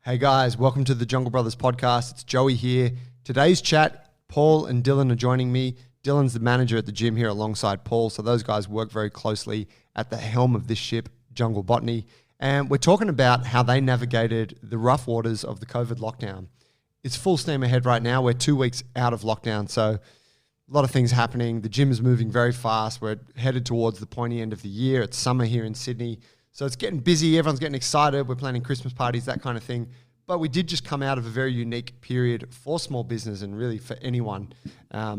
Hey guys, welcome to the Jungle Brothers podcast. It's Joey here. Today's chat, Paul and Dylan are joining me. Dylan's the manager at the gym here alongside Paul. So those guys work very closely at the helm of this ship, Jungle Botany. And we're talking about how they navigated the rough waters of the COVID lockdown. It's full steam ahead right now. We're 2 weeks out of lockdown. So a lot of things happening. The gym is moving very fast. We're headed towards the pointy end of the year. It's summer here in Sydney. So it's getting busy. Everyone's getting excited. We're planning Christmas parties, that kind of thing. But we did just come out of a very unique period for small business and really for anyone.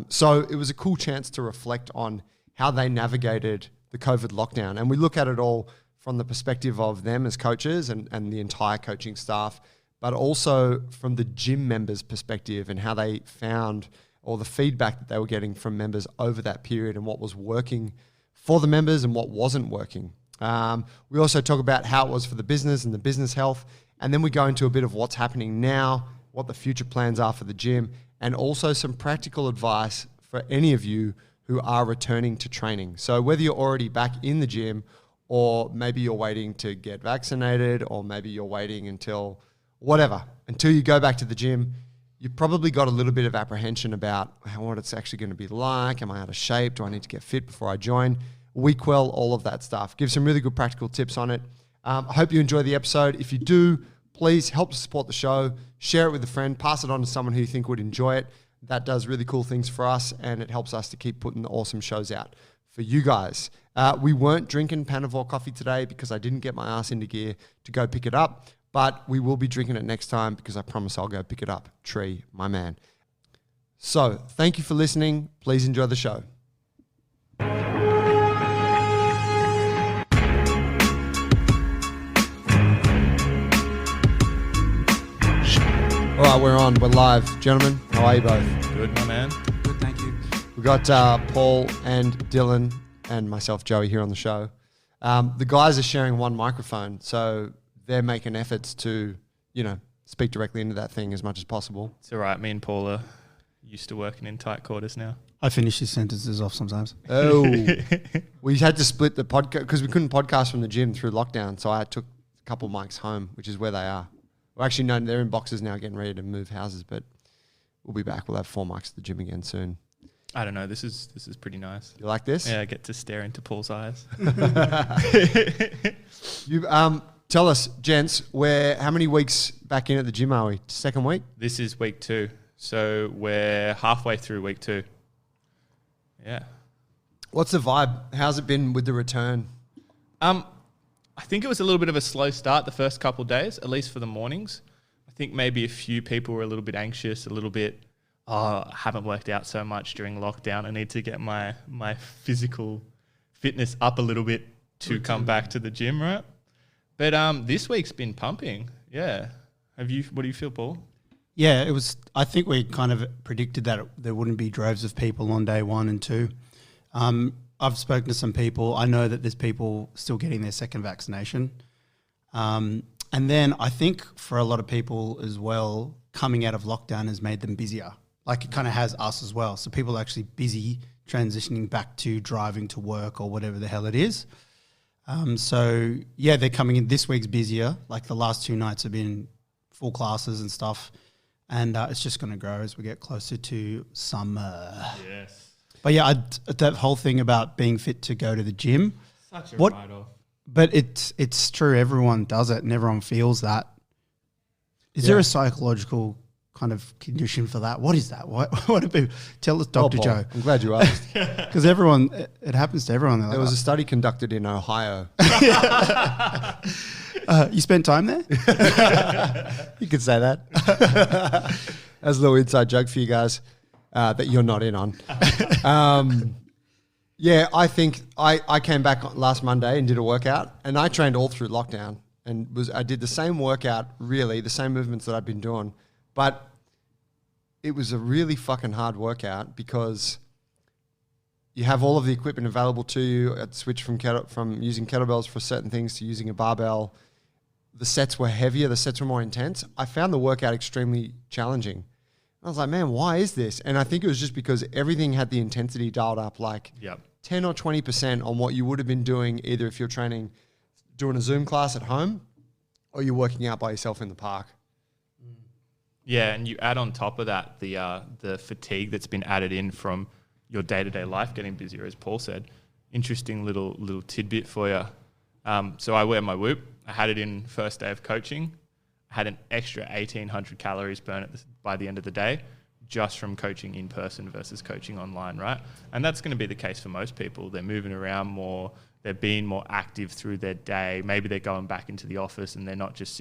So it was a cool chance to reflect on how they navigated the COVID lockdown. And we look at it all from the perspective of them as coaches and the entire coaching staff, but also from the gym members' perspective and how they found all the feedback that they were getting from members over that period and what was working for the members and what wasn't working. We also talk about how it was for the business and the business health. And then we go into a bit of what's happening now, what the future plans are for the gym, and also some practical advice for any of you who are returning to training. So whether you're already back in the gym or maybe you're waiting to get vaccinated or maybe you're waiting until you go back to the gym, you've probably got a little bit of apprehension about what it's actually going to be like. Am I out of shape? Do I need to get fit before I join? We quell all of that stuff. Give some really good practical tips on it. I hope you enjoy the episode. If you do, please help to support the show. Share it with a friend. Pass it on to someone who you think would enjoy it. That does really cool things for us, and it helps us to keep putting awesome shows out for you guys. We weren't drinking Panavore coffee today because I didn't get my ass into gear to go pick it up, but we will be drinking it next time because I promise I'll go pick it up. Tree, my man. So thank you for listening. Please enjoy the show. All right, we're on. We're live. Gentlemen, how are you both? Good, my man. Good, thank you. We've got Paul and Dylan and myself, Joey, here on the show. The guys are sharing one microphone, so they're making efforts to, speak directly into that thing as much as possible. It's all right. Me and Paul are used to working in tight quarters now. I finish his sentences off sometimes. Oh. We had to split the podcast because we couldn't podcast from the gym through lockdown, so I took a couple mics home, which is where they are. Well, actually, no, they're in boxes now getting ready to move houses, but we'll be back. We'll have 4 mics at the gym again soon. I don't know. This is pretty nice. You like this? Yeah, I get to stare into Paul's eyes. You tell us, gents, how many weeks back in at the gym are we? Second week? This is week 2. So we're halfway through week 2. Yeah. What's the vibe? How's it been with the return? I think it was a little bit of a slow start the first couple of days, at least for the mornings. I think maybe a few people were a little bit anxious, a little bit, I haven't worked out so much during lockdown. I need to get my physical fitness up a little bit to come back to the gym, right? But this week's been pumping. Yeah. What do you feel, Paul? Yeah, it was. I think we kind of predicted that there wouldn't be droves of people on day 1 and 2. I've spoken to some people. I know that there's people still getting their second vaccination. And then I think for a lot of people as well, coming out of lockdown has made them busier. Like it kind of has us as well. So people are actually busy transitioning back to driving to work or whatever the hell it is. So yeah, they're coming in. This week's busier. Like the last 2 nights have been full classes and stuff. And it's just going to grow as we get closer to summer. Yes. But yeah, that whole thing about being fit to go to the gym. Such a write-off. But it's true. Everyone does it and everyone feels that. Is there a psychological kind of condition for that? What is that? What do people tell us, Dr. Joe? I'm glad you asked. Because it happens to everyone. There was a study conducted in Ohio. You spent time there? You could say that. That's a little inside joke for you guys. That you're not in on. Yeah, I think I came back last Monday and did a workout, and I trained all through lockdown, and I did the same workout, really, the same movements that I've been doing, but it was a really fucking hard workout because you have all of the equipment available to you. I'd switch from using kettlebells for certain things to using a barbell. The sets were heavier, the sets were more intense. I found the workout extremely challenging. I was like, man, why is this? And I think it was just because everything had the intensity dialed up like 10 or 20% on what you would have been doing either if you're doing a Zoom class at home or you're working out by yourself in the park. Yeah, and you add on top of that the fatigue that's been added in from your day-to-day life getting busier, as Paul said. Interesting little tidbit for you. So I wear my Whoop. I had it in first day of coaching. I had an extra 1,800 calories burn by the end of the day just from coaching in person versus coaching online, right? And that's going to be the case for most people. They're moving around more. They're being more active through their day. Maybe they're going back into the office and they're not just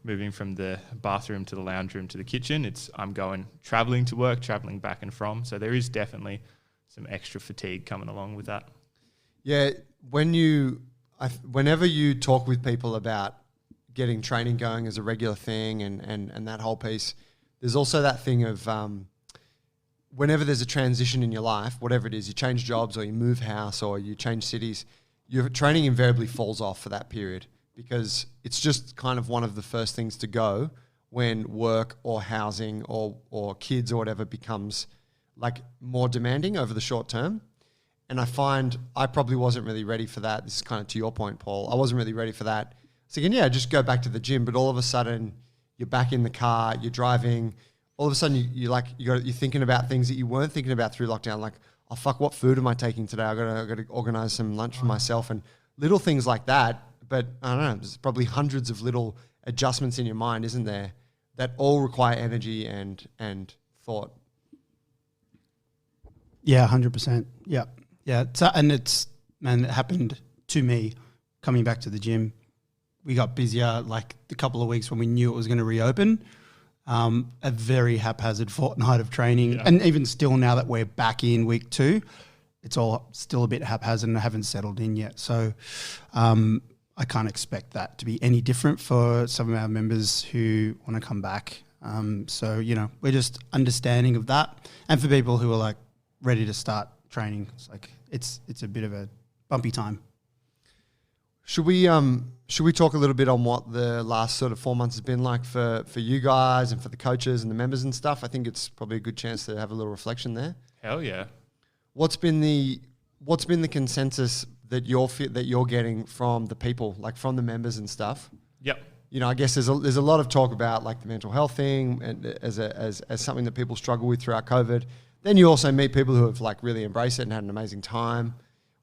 moving from the bathroom to the lounge room to the kitchen. I'm going traveling to work, traveling back and from. So there is definitely some extra fatigue coming along with that. Yeah, whenever you talk with people about getting training going as a regular thing and that whole piece, there's also that thing of whenever there's a transition in your life, whatever it is, you change jobs or you move house or you change cities, your training invariably falls off for that period because it's just kind of one of the first things to go when work or housing or kids or whatever becomes like more demanding over the short term. And I find I probably wasn't really ready for that. This is kind of to your point, Paul. I wasn't really ready for that. So again, yeah, just go back to the gym. But all of a sudden, you're back in the car, you're driving. All of a sudden, you're thinking about things that you weren't thinking about through lockdown. Like, oh fuck, what food am I taking today? I got to organize some lunch for myself and little things like that. But I don't know. There's probably hundreds of little adjustments in your mind, isn't there, that all require energy and thought. Yeah, 100%. Yeah. Yeah. It happened to me coming back to the gym. We got busier like a couple of weeks when we knew it was going to reopen. A very haphazard fortnight of training. Yeah. And even still now that we're back in week 2, it's all still a bit haphazard and I haven't settled in yet. So I can't expect that to be any different for some of our members who want to come back. So, we're just understanding of that. And for people who are like ready to start training, it's a bit of a bumpy time. Should we talk a little bit on what the last sort of 4 months has been like for you guys and for the coaches and the members and stuff? I think it's probably a good chance to have a little reflection there. Hell yeah. What's been the consensus that you're getting from the people, like from the members and stuff? Yep. I guess there's a lot of talk about like the mental health thing and as something that people struggle with throughout COVID. Then you also meet people who have like really embraced it and had an amazing time.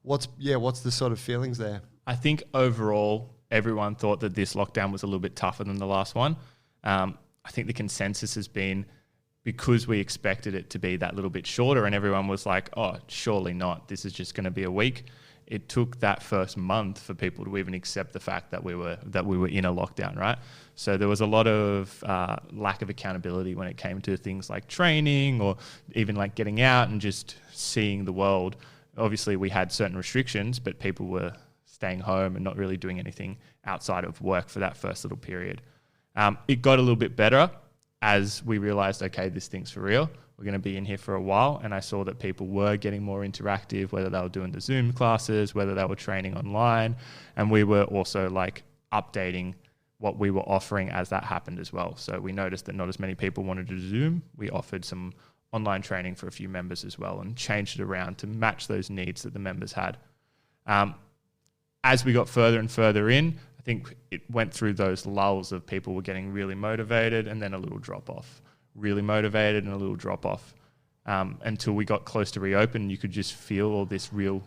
What's the sort of feelings there? I think overall, everyone thought that this lockdown was a little bit tougher than the last one. I think the consensus has been because we expected it to be that little bit shorter and everyone was like, oh, surely not. This is just going to be a week. It took that first month for people to even accept the fact that we were in a lockdown, right? So there was a lot of lack of accountability when it came to things like training or even like getting out and just seeing the world. Obviously, we had certain restrictions, but people were staying home and not really doing anything outside of work for that first little period. It got a little bit better as we realized, okay, this thing's for real. We're going to be in here for a while. And I saw that people were getting more interactive, whether they were doing the Zoom classes, whether they were training online. And we were also like updating what we were offering as that happened as well. So we noticed that not as many people wanted to Zoom. We offered some online training for a few members as well and changed it around to match those needs that the members had. As we got further and further in, I think it went through those lulls of people were getting really motivated and then a little drop off, really motivated and a little drop off. Until we got close to reopen, you could just feel all this real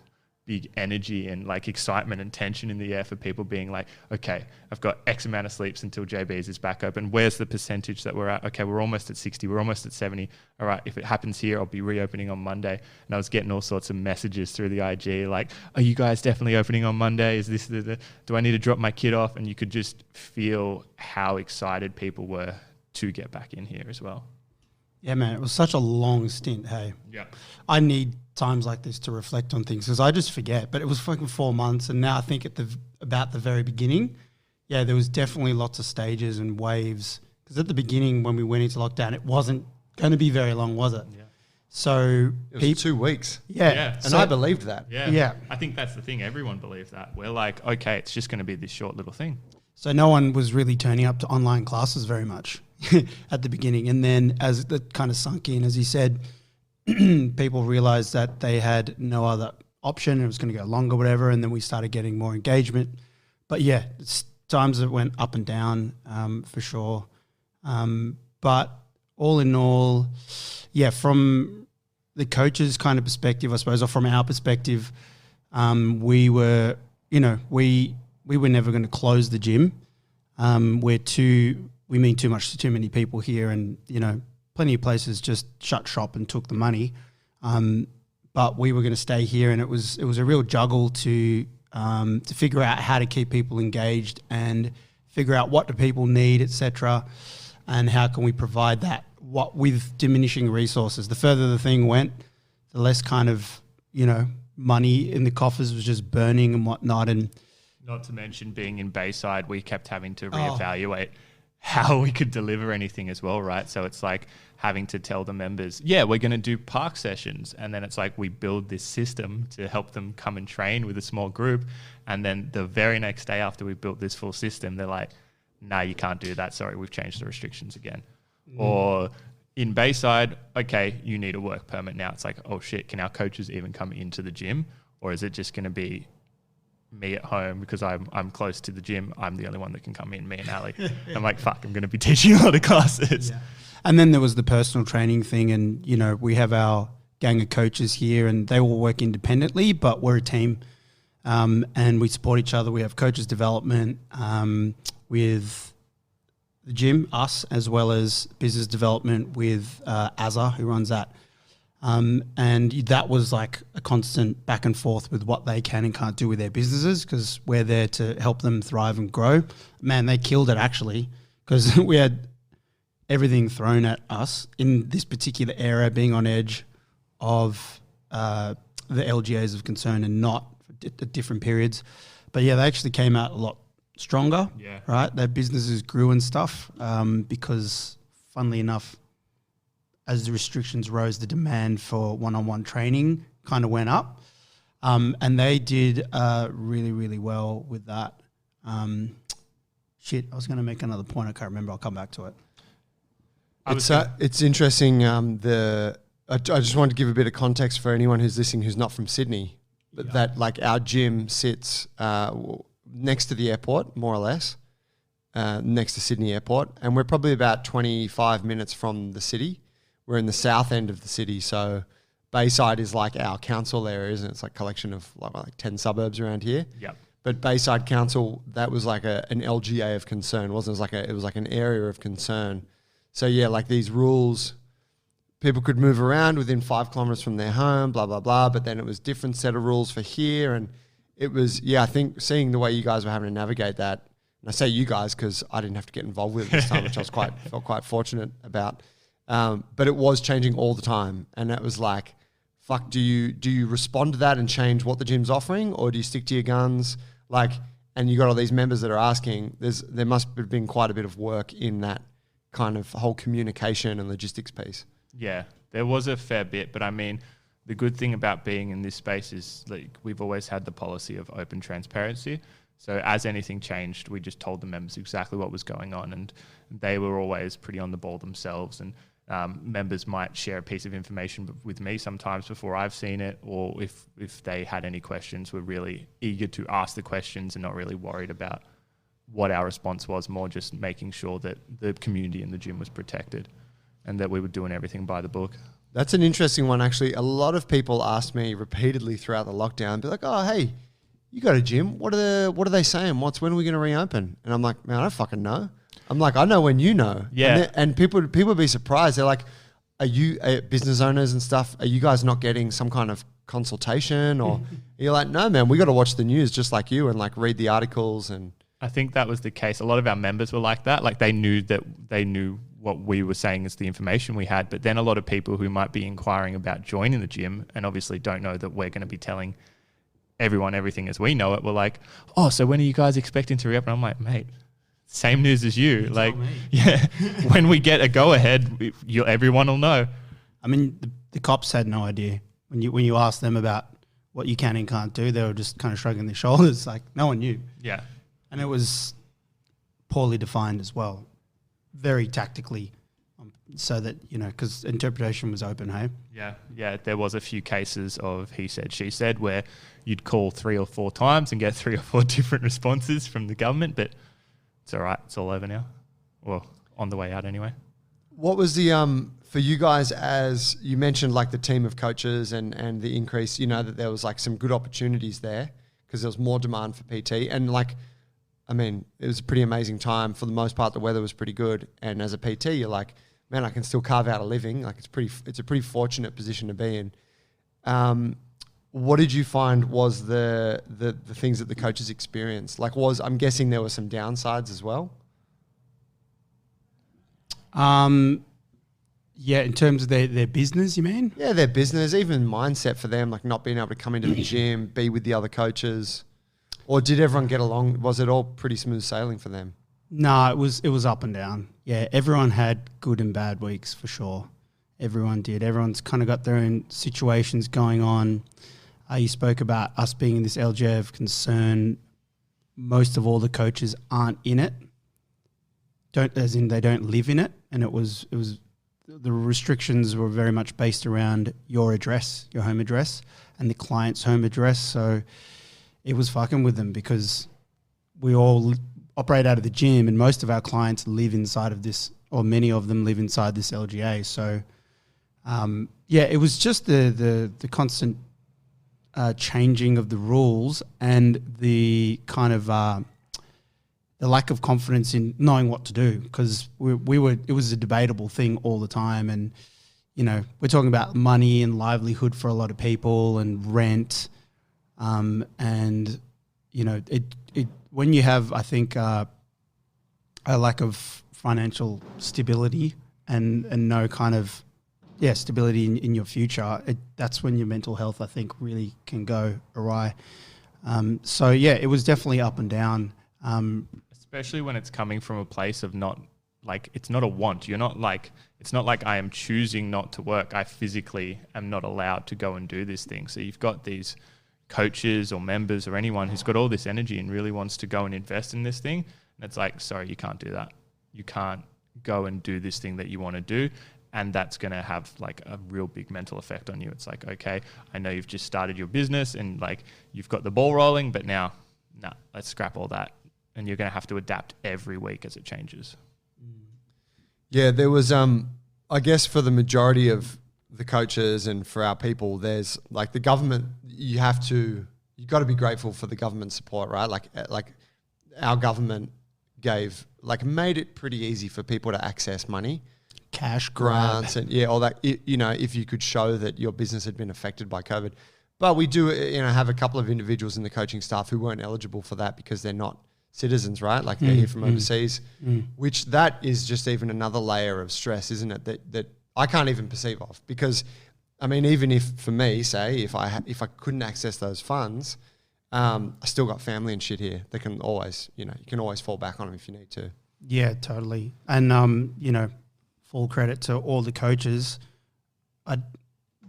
big energy and like excitement and tension in the air for people being like, okay, I've got X amount of sleeps until JB's is back open. Where's the percentage that we're at? Okay, we're almost at 60. We're almost at 70. All right, if it happens here, I'll be reopening on Monday. And I was getting all sorts of messages through the IG like, are you guys definitely opening on Monday? Is this do I need to drop my kid off? And you could just feel how excited people were to get back in here as well. Yeah, man, it was such a long stint, hey. Yeah. I need times like this to reflect on things because I just forget, but it was fucking 4 months and now I think about the very beginning, yeah, there was definitely lots of stages and waves because at the beginning when we went into lockdown, it wasn't going to be very long, was it? Yeah. So it was 2 weeks. Yeah. And I believed that. Yeah. I think that's the thing. Everyone believed that. We're like, okay, it's just going to be this short little thing. So no one was really turning up to online classes very much at the beginning. And then as it kind of sunk in, as you said, people realized that they had no other option. It was going to go longer, whatever. And then we started getting more engagement. But yeah, it's times that went up and down for sure. But all in all, yeah, from the coach's kind of perspective, I suppose, or from our perspective, we were, we were never going to close the gym. We mean too much to too many people here, and plenty of places just shut shop and took the money. But we were going to stay here, and it was a real juggle to figure out how to keep people engaged and figure out what do people need, etc., and how can we provide that. What with diminishing resources, the further the thing went, the less kind of money in the coffers was just burning and whatnot. And not to mention being in Bayside, we kept having to reevaluate how we could deliver anything as well, right? So it's like having to tell the members, yeah, we're going to do park sessions. And then it's like we build this system to help them come and train with a small group. And then the very next day after we built this full system, they're like, no, you can't do that. Sorry, we've changed the restrictions again. Or in Bayside, okay, you need a work permit now. It's like, oh shit, can our coaches even come into the gym? Or is it just going to be me at home because I'm close to the gym? I'm the only one that can come in, me and Ali. I'm like, fuck, I'm going to be teaching a lot of classes. Yeah. And then there was the personal training thing, and we have our gang of coaches here, and they all work independently, but we're a team, and we support each other. We have coaches development with the gym, us, as well as business development with Azza, who runs that. And that was like a constant back and forth with what they can and can't do with their businesses, because we're there to help them thrive and grow. Man, they killed it actually, because we had everything thrown at us in this particular area, being on edge of the LGAs of concern and not at different periods. But yeah, they actually came out a lot stronger, right? Their businesses grew and stuff because, funnily enough, as the restrictions rose, the demand for one-on-one training kind of went up. And they did really, really well with that. I was going to make another point. I can't remember. I'll come back to it. It's interesting. I just wanted to give a bit of context for anyone who's listening who's not from Sydney, but that like our gym sits next to the airport, more or less, next to Sydney Airport, and we're probably about 25 minutes from the city. We're in the south end of the city, so Bayside is like our council area, isn't it? It's like a collection of like 10 suburbs around here. Yep. But Bayside Council, that was like an LGA of concern, wasn't it? It was like an area of concern. So yeah, like these rules, people could move around within 5 kilometers from their home, blah, blah, blah. But then it was different set of rules for here. And it was, I think seeing the way you guys were having to navigate that, and I say you guys because I didn't have to get involved with it this time, which I was felt quite fortunate about. But it was changing all the time. And it was like, fuck, do you respond to that and change what the gym's offering, or do you stick to your guns? Like, and you got all these members that are asking, there must have been quite a bit of work in that kind of whole communication and logistics piece. Yeah, there was a fair bit, but I mean, the good thing about being in this space is like we've always had the policy of open transparency. So as anything changed, we just told the members exactly what was going on, and they were always pretty on the ball themselves. And members might share a piece of information with me sometimes before I've seen it, or if they had any questions, were really eager to ask the questions and not really worried about what our response was, more just making sure that the community in the gym was protected and that we were doing everything by the book. That's an interesting one, actually. A lot of people asked me repeatedly throughout the lockdown, be like, oh, hey, you got a gym. What are they saying? When are we going to reopen? And I'm like, man, I don't fucking know. I'm like, I know when you know. Yeah. And people be surprised. They're like, are you business owners and stuff? Are you guys not getting some kind of consultation? Or you're like, no, man, we got to watch the news just like you and like read the articles. And I think that was the case. A lot of our members were like that. Like they knew what we were saying is the information we had. But then a lot of people who might be inquiring about joining the gym and obviously don't know that we're going to be telling everyone everything as we know it, were like, oh, so when are you guys expecting to reopen? I'm like, mate, same news as you. Like, yeah, when we get a go ahead, everyone will know. I mean, the cops had no idea when you asked them about what you can and can't do. They were just kind of shrugging their shoulders, like no one knew. Yeah, and it was poorly defined as well, very tactically, so that because interpretation was open. Hey. Yeah. There was a few cases of he said, she said, where you'd call 3 or 4 times and get 3 or 4 different responses from the government, but it's all right. It's all over now. Well, on the way out anyway. What was the for you guys, as you mentioned, like the team of coaches and the increase, you know, that there was like some good opportunities there because there was more demand for PT, and like, I mean, it was a pretty amazing time. For the most part, the weather was pretty good, and as a PT, you're like, man, I can still carve out a living. Like it's a pretty fortunate position to be in. What did you find was the things that the coaches experienced? Like, I'm guessing there were some downsides as well. Yeah, in terms of their business, you mean? Yeah, their business, even mindset for them, like not being able to come into the gym, be with the other coaches. Or did everyone get along? Was it all pretty smooth sailing for them? No, it was up and down. Yeah, everyone had good and bad weeks for sure. Everyone did. Everyone's kind of got their own situations going on. You spoke about us being in this LGA of concern. Most of all the coaches aren't in it. They don't live in it, and it was the restrictions were very much based around your address, your home address, and the client's home address. So it was fucking with them because we all operate out of the gym, and most of our clients live inside of this, or many of them live inside this LGA. So it was just the constant changing of the rules and the kind of the lack of confidence in knowing what to do, because it was a debatable thing all the time. And, you know, we're talking about money and livelihood for a lot of people and rent. And, you know, when you have, I think, a lack of financial stability and no kind of, stability in your future, that's when your mental health, I think, really can go awry. It was definitely up and down. Especially when it's coming from a place of not, like, it's not a want. You're not like, it's not like I am choosing not to work. I physically am not allowed to go and do this thing. So you've got these coaches or members or anyone who's got all this energy and really wants to go and invest in this thing. And it's like, sorry, you can't do that. You can't go and do this thing that you want to do. And that's going to have like a real big mental effect on you. It's like, okay, I know you've just started your business and like you've got the ball rolling, but now, let's scrap all that. And you're going to have to adapt every week as it changes. Yeah, there was, I guess for the majority of the coaches and for our people, there's like the government, you got to be grateful for the government support, right? Like our government made it pretty easy for people to access money. Cash grants grab. and all that, you know, if you could show that your business had been affected by COVID. But we do, you know, have a couple of individuals in the coaching staff who weren't eligible for that because they're not citizens, right? Like they're here from overseas, which that is just even another layer of stress, isn't it? That I can't even perceive of, because I mean, even if for me, say if I couldn't access those funds, I still got family and shit here that can always, you know, you can always fall back on them if you need to. Yeah, totally. And, you know, full credit to all the coaches.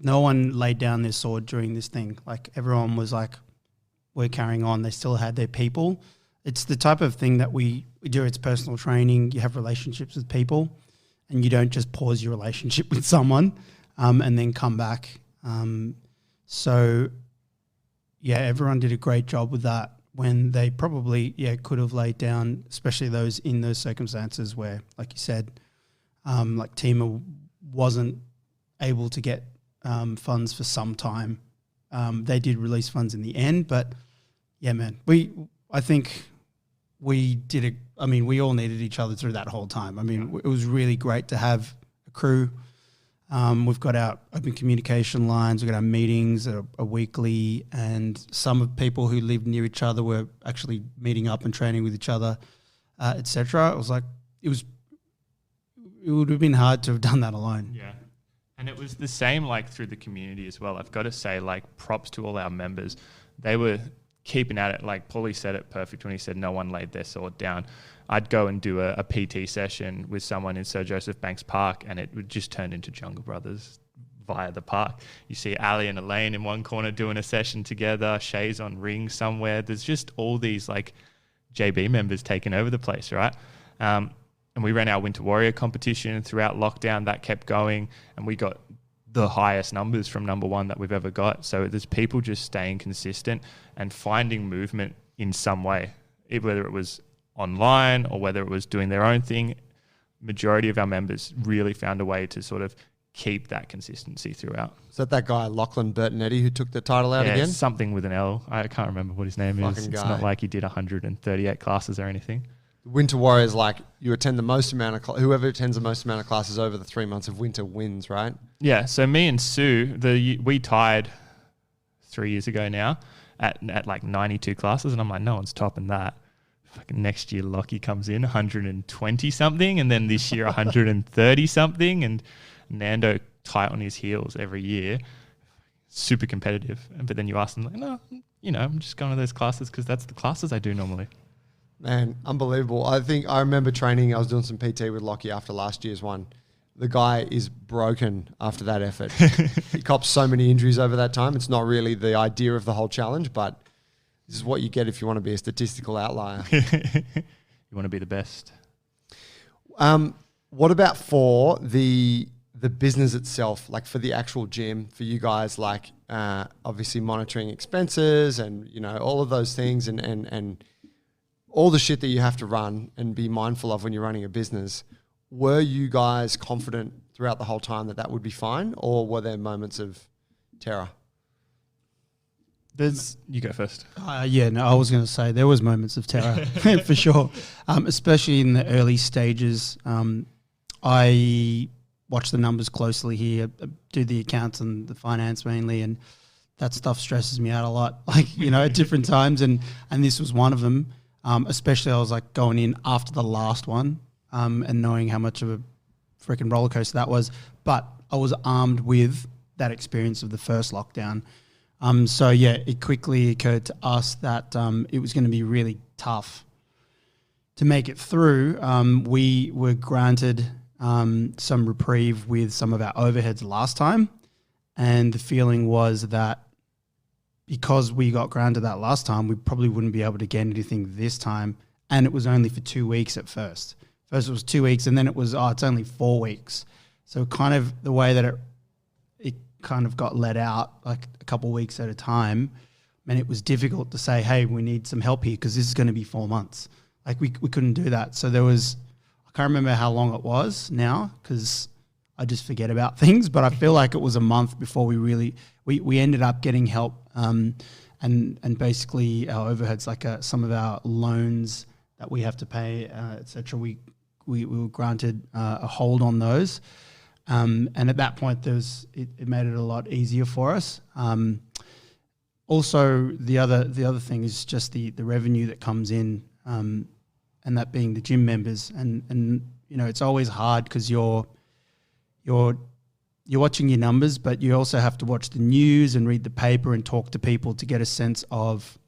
No one laid down their sword during this thing. Like everyone was like, we're carrying on. They still had their people. It's the type of thing that we do. It's personal training. You have relationships with people and you don't just pause your relationship with someone and then come back. Everyone did a great job with that when they probably, could have laid down, especially those in those circumstances where, like you said, like Tima wasn't able to get funds for some time. They did release funds in the end, but yeah, man, I think we did it. I mean, we all needed each other through that whole time. I mean, it was really great to have a crew. We've got our open communication lines. We've got our meetings are weekly, and some of people who lived near each other were actually meeting up and training with each other, etc. It was like, it would have been hard to have done that alone. Yeah. And it was the same like through the community as well. I've got to say, like, props to all our members. They were keeping at it. Like Paulie said it perfect when he said no one laid their sword down. I'd go and do a PT session with someone in Sir Joseph Banks Park and it would just turn into Jungle Brothers via the park. You see Ali and Elaine in one corner doing a session together, Shay's on rings somewhere. There's just all these like JB members taking over the place, right? And we ran our Winter Warrior competition throughout lockdown. That kept going and we got the highest numbers from number one that we've ever got. So there's people just staying consistent and finding movement in some way, whether it was online or whether it was doing their own thing. majority of our members really found a way to sort of keep that consistency throughout. Is that guy, Lachlan Bertonetti, who took the title out again? Something with an L. I can't remember what his name is. It's not like he did 138 classes or anything. Winter Warriors, like you attend the most amount of whoever attends the most amount of classes over the 3 months of winter wins, right? Yeah. So me and Sue, we tied 3 years ago now at like 92 classes, and I'm like, no one's topping that. Fucking next year, Lockie comes in 120 something, and then this year 130 something, and Nando tight on his heels every year, super competitive. But then you ask them, like, no, I'm just going to those classes because that's the classes I do normally. Man, unbelievable. I remember training. I was doing some PT with Lockie after last year's one. The guy is broken after that effort. He cops so many injuries over that time. It's not really the idea of the whole challenge, but this is what you get if you want to be a statistical outlier. You want to be the best. What about for the business itself, like for the actual gym, for you guys, like obviously monitoring expenses and, all of those things and all the shit that you have to run and be mindful of when you're running a business. Were you guys confident throughout the whole time that would be fine, or were there moments of terror? You go first. I was going to say there was moments of terror for sure, especially in the early stages. I watch the numbers closely here, do the accounts and the finance mainly, and that stuff stresses me out a lot, at different times. And this was one of them, especially I was like going in after the last one and knowing how much of a freaking roller coaster that was. But I was armed with that experience of the first lockdown. It quickly occurred to us that it was going to be really tough to make it through. We were granted some reprieve with some of our overheads last time, and the feeling was that because we got granted that last time, we probably wouldn't be able to get anything this time, and it was only for 2 weeks at first. First it was 2 weeks, and then it was, it's only 4 weeks. So kind of the way that it kind of got let out like a couple of weeks at a time, and it was difficult to say, hey, we need some help here because this is going to be 4 months. Like we couldn't do that. So there was, I can't remember how long it was now because I just forget about things, but I feel like it was a month before we ended up getting help, and basically our overheads, like some of our loans that we have to pay, etc. We were granted a hold on those. And at that point, it made it a lot easier for us. Also, the other thing is just the revenue that comes in, and that being the gym members. And it's always hard because you're watching your numbers, but you also have to watch the news and read the paper and talk to people to get a sense of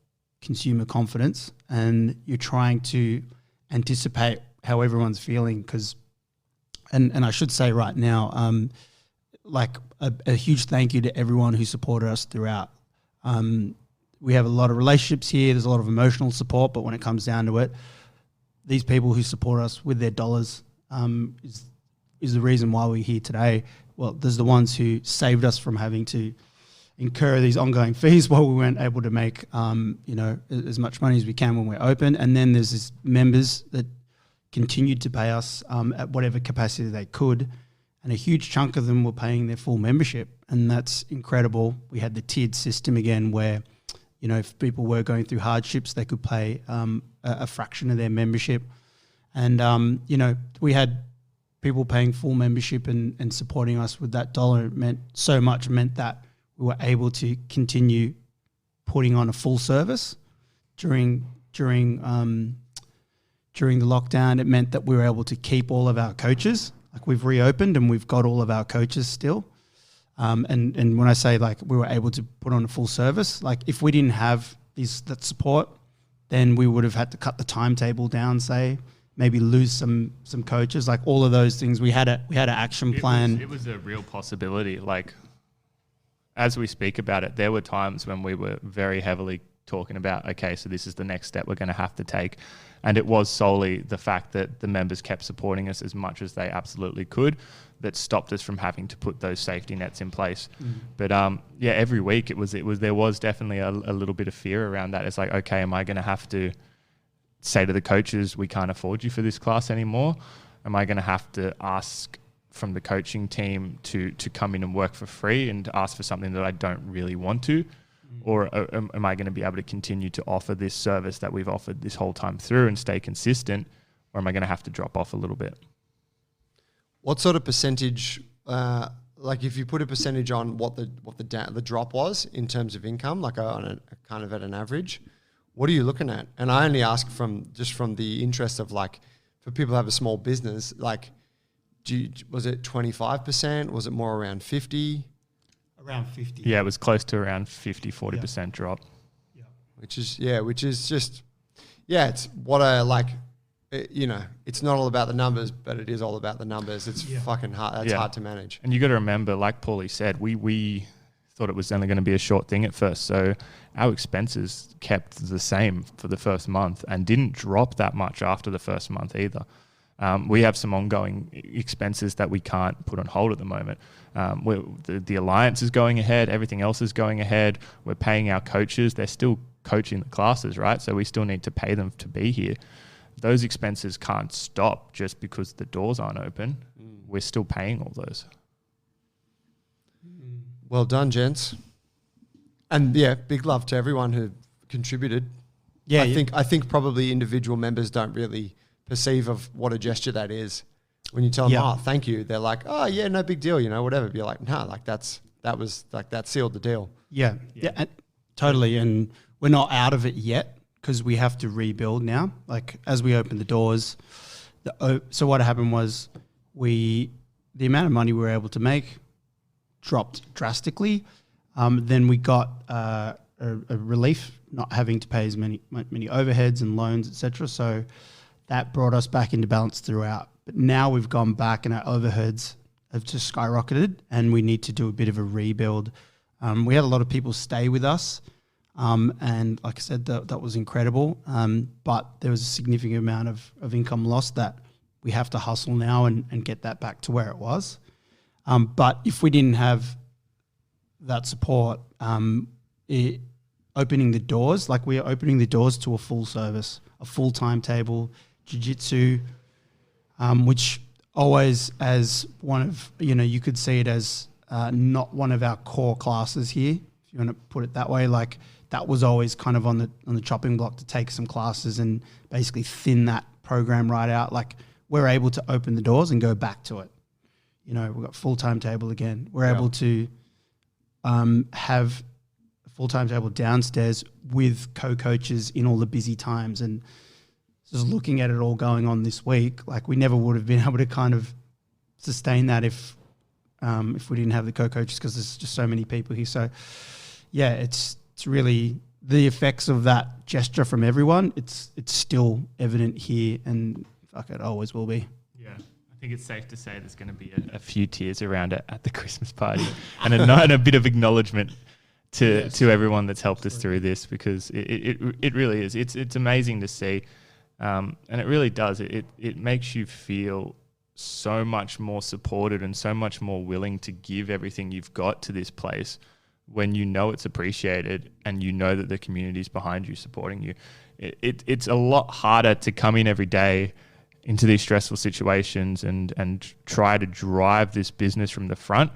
consumer confidence. And you're trying to anticipate how everyone's feeling because. And I should say right now, like a huge thank you to everyone who supported us throughout. We have a lot of relationships here. There's a lot of emotional support, but when it comes down to it, these people who support us with their dollars is the reason why we're here today. Well, there's the ones who saved us from having to incur these ongoing fees while we weren't able to make as much money as we can when we're open. And then there's these members that continued to pay us at whatever capacity they could, and a huge chunk of them were paying their full membership, and that's incredible. We had the tiered system again where, if people were going through hardships, they could pay a fraction of their membership. And, we had people paying full membership and supporting us with that dollar. It meant so much, meant that we were able to continue putting on a full service during the lockdown. It meant that we were able to keep all of our coaches. Like we've reopened and we've got all of our coaches still. And when I say like we were able to put on a full service, like if we didn't have that support, then we would have had to cut the timetable down, say, maybe lose some coaches, like all of those things. We had an action plan. It was a real possibility. Like as we speak about it, there were times when we were very heavily talking about, okay, so this is the next step we're going to have to take. And it was solely the fact that the members kept supporting us as much as they absolutely could that stopped us from having to put those safety nets in place. But every week there was definitely a little bit of fear around that. It's like, okay, am I going to have to say to the coaches, we can't afford you for this class anymore? am I going to have to ask from the coaching team to come in and work for free and ask for something that I don't really want to? Or am I going to be able to continue to offer this service that we've offered this whole time through and stay consistent? Or am I going to have to drop off a little bit? What sort of percentage, like if you put a percentage on what the drop was in terms of income, like on a kind of at an average, what are you looking at? And I only ask from the interest of like, for people who have a small business, like, was it 25%? Was it more around 50? Around 50. Yeah, it was close to around 40% drop. Yeah. Which is just, it's what I like. It's not all about the numbers, but it is all about the numbers. It's fucking hard. That's hard to manage. And you got to remember, like Paulie said, we thought it was only going to be a short thing at first. So our expenses kept the same for the first month and didn't drop that much after the first month either. We have some ongoing expenses that we can't put on hold at the moment. The alliance is going ahead. Everything else is going ahead. We're paying our coaches. They're still coaching the classes, right? So we still need to pay them to be here. Those expenses can't stop just because the doors aren't open. We're still paying all those. Well done, gents. And big love to everyone who contributed. I think probably individual members don't really perceive of what a gesture that is. When you tell them, oh, thank you, they're like, oh yeah, no big deal, whatever. But you're like, nah, like that sealed the deal. Yeah, totally. And we're not out of it yet because we have to rebuild now. Like as we open the doors, so what happened was the amount of money we were able to make dropped drastically. Then we got a relief, not having to pay as many overheads and loans, etc. So that brought us back into balance throughout. But now we've gone back and our overheads have just skyrocketed and we need to do a bit of a rebuild. We had a lot of people stay with us and like I said, that was incredible. But there was a significant amount of income loss that we have to hustle now and get that back to where it was. But if we didn't have that support, opening the doors, like we are opening the doors to a full service, a full timetable, jiu-jitsu, which always as one of, you could see it as not one of our core classes here, if you want to put it that way. Like that was always kind of on the chopping block to take some classes and basically thin that program right out. Like we're able to open the doors and go back to it. We've got full timetable again. We're able to have a full timetable downstairs with co-coaches in all the busy times. And just looking at it all going on this week, like we never would have been able to kind of sustain that if we didn't have the co-coaches because there's just so many people here. So yeah, it's really the effects of that gesture from everyone. It's still evident here, and fuck, it always will be. Yeah, I think it's safe to say there's going to be a few tears around it at the Christmas party, and a bit of acknowledgement to everyone that's helped us through this, because it really is. It's amazing to see, and it really does. It makes you feel so much more supported and so much more willing to give everything you've got to this place when you know it's appreciated and you know that the community's behind you, supporting you. It's a lot harder to come in every day into these stressful situations and try to drive this business from the front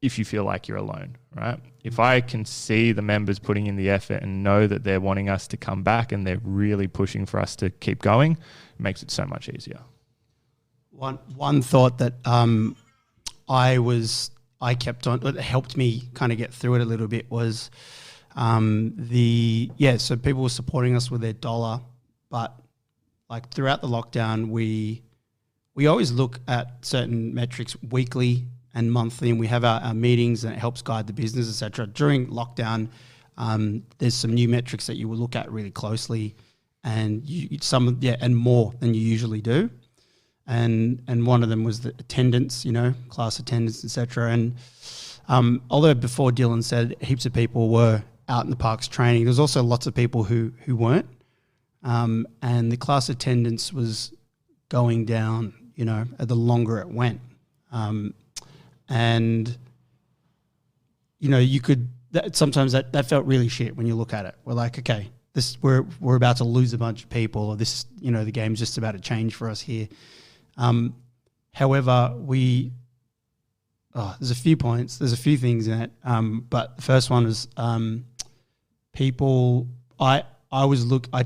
if you feel like you're alone, right? If I can see the members putting in the effort and know that they're wanting us to come back and they're really pushing for us to keep going, it makes it so much easier. One thought that I kept on, it helped me kind of get through it a little bit, was so people were supporting us with their dollar, but like throughout the lockdown, we always look at certain metrics weekly and monthly, and we have our meetings, and it helps guide the business, etc. During lockdown, there's some new metrics that you will look at really closely, and and more than you usually do. And one of them was the attendance, class attendance, etc. And although before Dylan said heaps of people were out in the parks training, there's also lots of people who weren't. And the class attendance was going down, the longer it went. Sometimes that felt really shit when you look at it. We're like, okay, we're about to lose a bunch of people, or this, the game's just about to change for us here. However, there's a few points. There's a few things in it. But the first one is people. I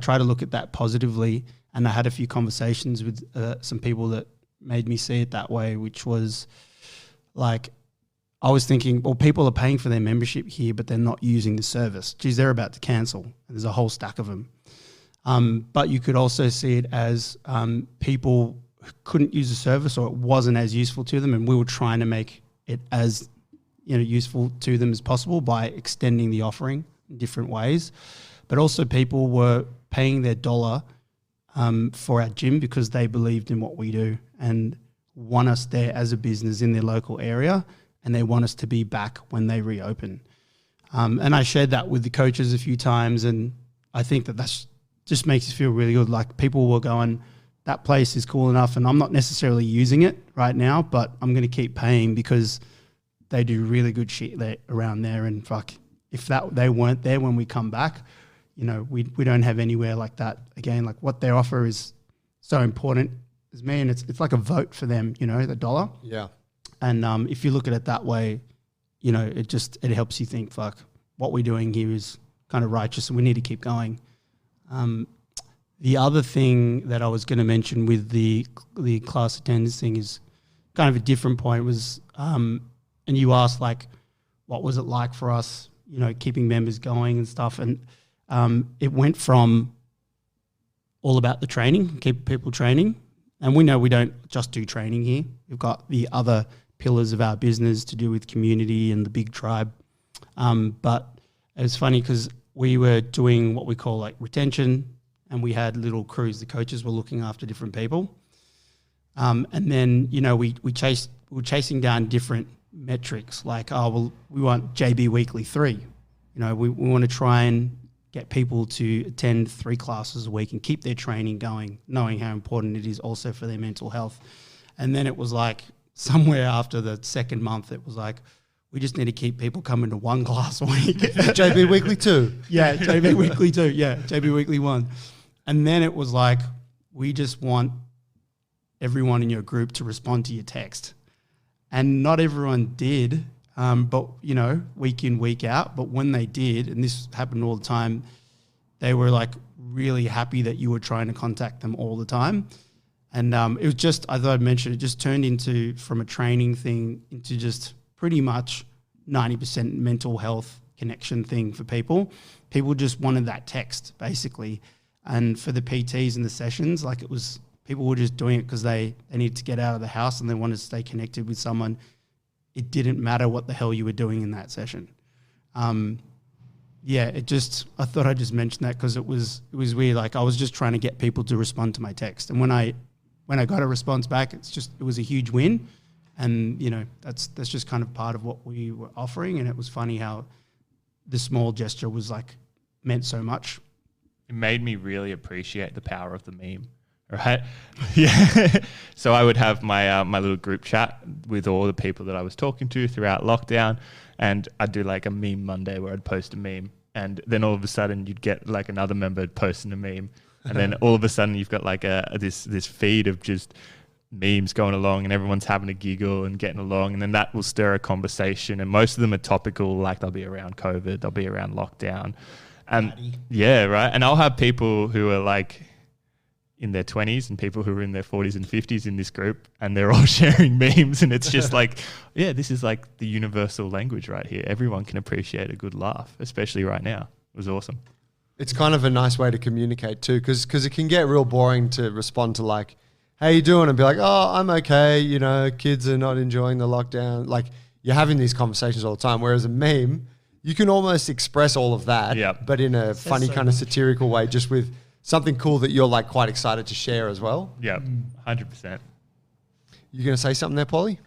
try to look at that positively, and I had a few conversations with some people that made me see it that way, which was like, I was thinking, well, people are paying for their membership here, but they're not using the service. Geez, they're about to cancel. There's a whole stack of them. But you could also see it as people couldn't use the service, or it wasn't as useful to them, and we were trying to make it as useful to them as possible by extending the offering in different ways. But also people were paying their dollar for our gym because they believed in what we do and want us there as a business in their local area, and they want us to be back when they reopen. And I shared that with the coaches a few times, and I think that's just makes us feel really good. Like, people were going, that place is cool enough, and I'm not necessarily using it right now, but I'm going to keep paying because they do really good shit around there. And fuck, if they weren't there when we come back, we don't have anywhere like that again. Like, what they offer is so important as me, and it's like a vote for them, the dollar. Yeah. And if you look at it that way, it helps you think, fuck, what we're doing here is kind of righteous, and we need to keep going. The other thing that I was going to mention with the class attendance thing is kind of a different point was, and you asked, like, what was it like for us, keeping members going and stuff. And it went from all about the training, keep people training. And we know we don't just do training here. We've got the other pillars of our business to do with community and the big tribe. But it was funny because we were doing what we call like retention, and we had little crews. The coaches were looking after different people. And then, we were chasing down different metrics like, we want JB Weekly 3. We want to try and get people to attend 3 classes a week and keep their training going, knowing how important it is also for their mental health. And then it was like somewhere after the second month, it was like, we just need to keep people coming to 1 class a week. JB Weekly 2. Yeah, JB Weekly 2. Yeah, JB Weekly 1. And then it was like, we just want everyone in your group to respond to your text. And not everyone did, but, week in, week out. But when they did, and this happened all the time, they were like really happy that you were trying to contact them all the time. And it was just, I thought I'd mention, it just turned into, from a training thing, into just pretty much 90% mental health connection thing for people. People just wanted that text, basically. And for the PTs and the sessions, like, it was, people were just doing it because they needed to get out of the house and they wanted to stay connected with someone. It didn't matter what the hell you were doing in that session. I thought I'd just mention that because it was weird. Like, I was just trying to get people to respond to my text. And when I got a response back, it was a huge win. And, that's just kind of part of what we were offering. And it was funny how the small gesture was like, meant so much. It made me really appreciate the power of the meme, right? Yeah. So I would have my my little group chat with all the people that I was talking to throughout lockdown, and I'd do like a meme Monday where I'd post a meme, and then all of a sudden you'd get like another member posting a meme, and then all of a sudden you've got like this feed of just memes going along, and everyone's having a giggle and getting along, and then that will stir a conversation, and most of them are topical, like they'll be around COVID, they'll be around lockdown. Yeah, right. And I'll have people who are like in their 20s and people who are in their 40s and 50s in this group, and they're all sharing memes, and it's just like, yeah, this is like the universal language right here. Everyone can appreciate a good laugh, especially right now. It was awesome. It's kind of a nice way to communicate too, because it can get real boring to respond to like, how you doing? And be like, oh, I'm okay. Kids are not enjoying the lockdown. Like, you're having these conversations all the time. Whereas a meme, you can almost express all of that, but in a funny kind of satirical way, just with something cool that you're like quite excited to share as well. Yeah, 100%. You going to say something there, Paulie?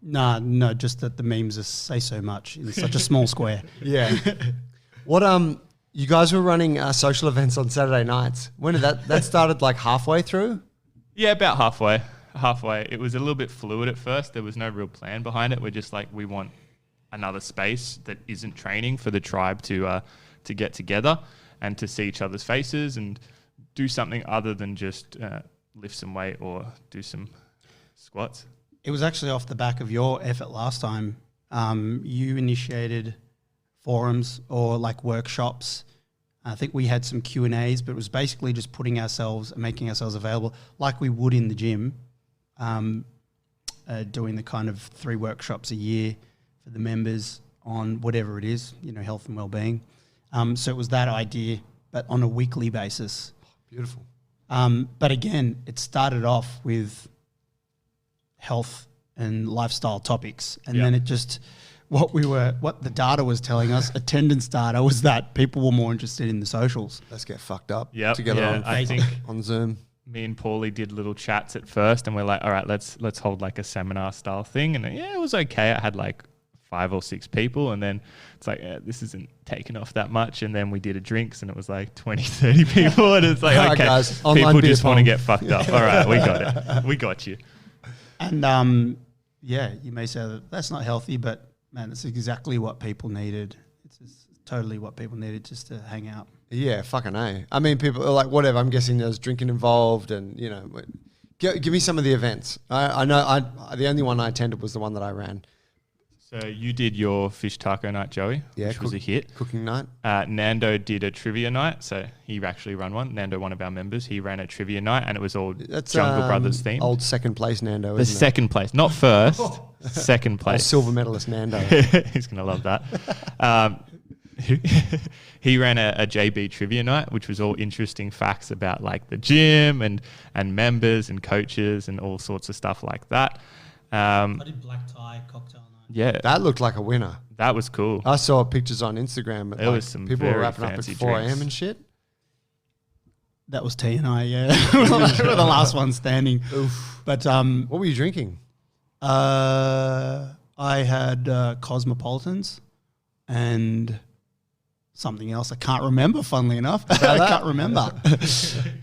No, just that the memes say so much in such a small square. Yeah. What you guys were running social events on Saturday nights. When did that started like halfway through? Yeah, about halfway. It was a little bit fluid at first. There was no real plan behind it. We're just like, we want another space that isn't training for the tribe to get together and to see each other's faces and do something other than just lift some weight or do some squats. It was actually off the back of your effort last time. You initiated forums or like workshops. I think we had some Q&As, but it was basically just putting ourselves and making ourselves available like we would in the gym, doing the kind of 3 workshops a year for the members on whatever it is, health and well-being. So it was that idea, but on a weekly basis. Beautiful. But again, it started off with health and lifestyle topics. And then it just, what the data was telling us, attendance data, was that people were more interested in the socials. Let's get fucked up Yep. together Yeah, I think on Zoom. me and Paulie did little chats at first, and we're like, all right, let's hold like a seminar style thing. And it was okay. I had like 5 or 6 people, and then it's like, this isn't taking off that much. And then we did a drinks, and it was like 20, 30 people. And it's like, All right, okay, guys, online people beer just want to pong. get fucked up. All right, we got it. We got you. And you may say that that's not healthy, but man, it's exactly what people needed. It's just totally what people needed, just to hang out. Yeah, fucking A. I mean, people are like, whatever. I'm guessing there's drinking involved, and give me some of the events. I know the only one I attended was the one that I ran. So you did your fish taco night, Joey, Yeah, which was a hit. Cooking night. Nando did a trivia night, so he actually ran one. Nando, one of our members, he ran a trivia night, and it was all That's Jungle Brothers themed. Old second place Nando. The isn't second place, not first, second Old place. silver medalist Nando. He's gonna love that. He ran a JB trivia night, which was all interesting facts about like the gym and members and coaches and all sorts of stuff like that. I did black tie cocktail night. Yeah, That looked like a winner. that was cool. I saw pictures on Instagram. There was some people were very wrapping up at fancy 4 a.m. drinks. and shit. That was T and I, yeah. we were the last one standing. Oof. But What were you drinking? I had Cosmopolitans and something else. I can't remember, funnily enough. I can't remember.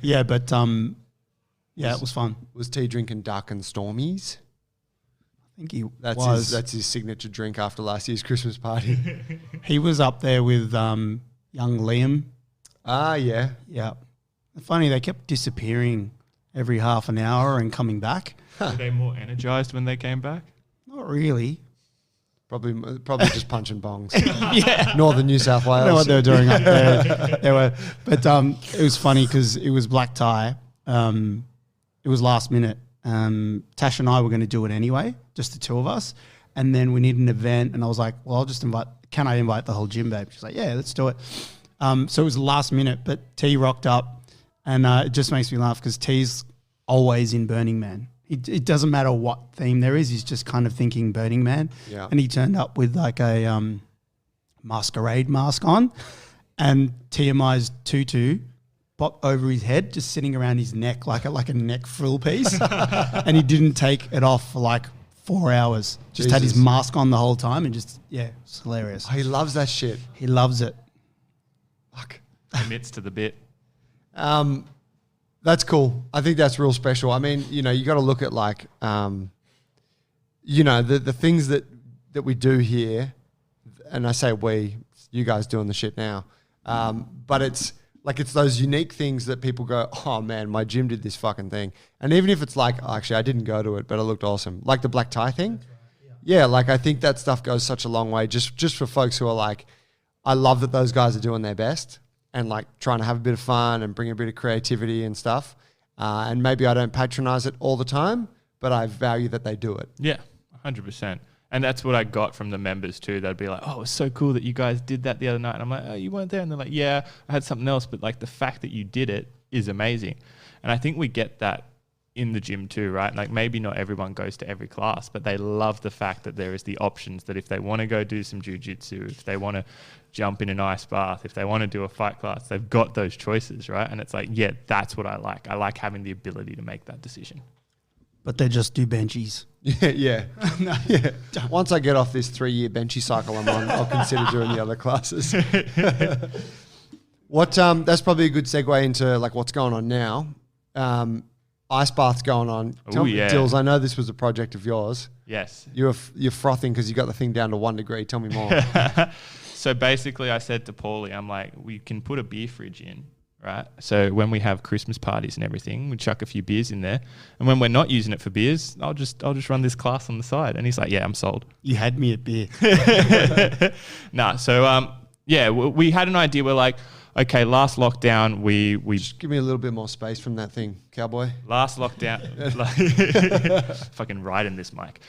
Yeah, but it was fun. Was T drinking Dark and Stormies? I think he That's his signature drink after last year's Christmas party. He was up there with young Liam. Ah, yeah. Yeah. Funny, they kept disappearing every half an hour and coming back. Were they more energized when they came back? Not really. Probably just punching bongs. Yeah. Northern New South I don't know Wales. what they were doing up there. But it was funny because it was black tie. It was last minute. Tash and I were going to do it anyway, just the 2 of us. And then we need an event, and I was like, well, can I invite the whole gym, babe? She's like, yeah, let's do it. So it was last minute, but T rocked up, and it just makes me laugh because T's always in Burning Man. It doesn't matter what theme there is, he's just kind of thinking Burning Man. Yeah. And he turned up with like a masquerade mask on, and TMI's tutu popped over his head, just sitting around his neck like a neck frill piece. And he didn't take it off for like 4 hours. Just had his Jesus. mask on the whole time, and it's hilarious. Oh, he loves that shit. He loves it. Fuck. Commits to the bit. That's cool. I think that's real special. I mean, you got to look at like, the things that we do here, and I say you guys doing the shit now, but it's those unique things that people go, oh man, my gym did this fucking thing. And even if it's like, actually, I didn't go to it, but it looked awesome. Like the black tie thing. Yeah, like I think that stuff goes such a long way just for folks who are like, I love that those guys are doing their best and like trying to have a bit of fun and bring a bit of creativity and stuff. And maybe I don't patronize it all the time, but I value that they do it. Yeah, 100%. And that's what I got from the members too. They'd be like, oh, it was so cool that you guys did that the other night. And I'm like, oh, you weren't there? And they're like, yeah, I had something else. But like the fact that you did it is amazing. And I think we get that in the gym too, right? Like maybe not everyone goes to every class, but they love the fact that there is the options that if they want to go do some jiu-jitsu, if they want to jump in an ice bath, if they want to do a fight class, they've got those choices, right? And it's like, yeah, that's what I like. I like having the ability to make that decision. But they just do benchies. Yeah. Yeah. Once I get off this 3-year benchy cycle I'm on, I'll consider doing the other classes. That's probably a good segue into like what's going on now. Ice bath's going on. Tell me, yeah. Dills, I know this was a project of yours. Yes. You're frothing because you got the thing down to 1 degree. Tell me more. So basically I said to Paulie, I'm like, we can put a beer fridge in right? So when we have Christmas parties and everything, we chuck a few beers in there. And when we're not using it for beers, I'll just run this class on the side. And he's like, yeah, I'm sold. You had me at beer. Nah, so we had an idea. We're like, okay, last lockdown, we Just give me a little bit more space from that thing, cowboy. last lockdown, fucking right in this mic.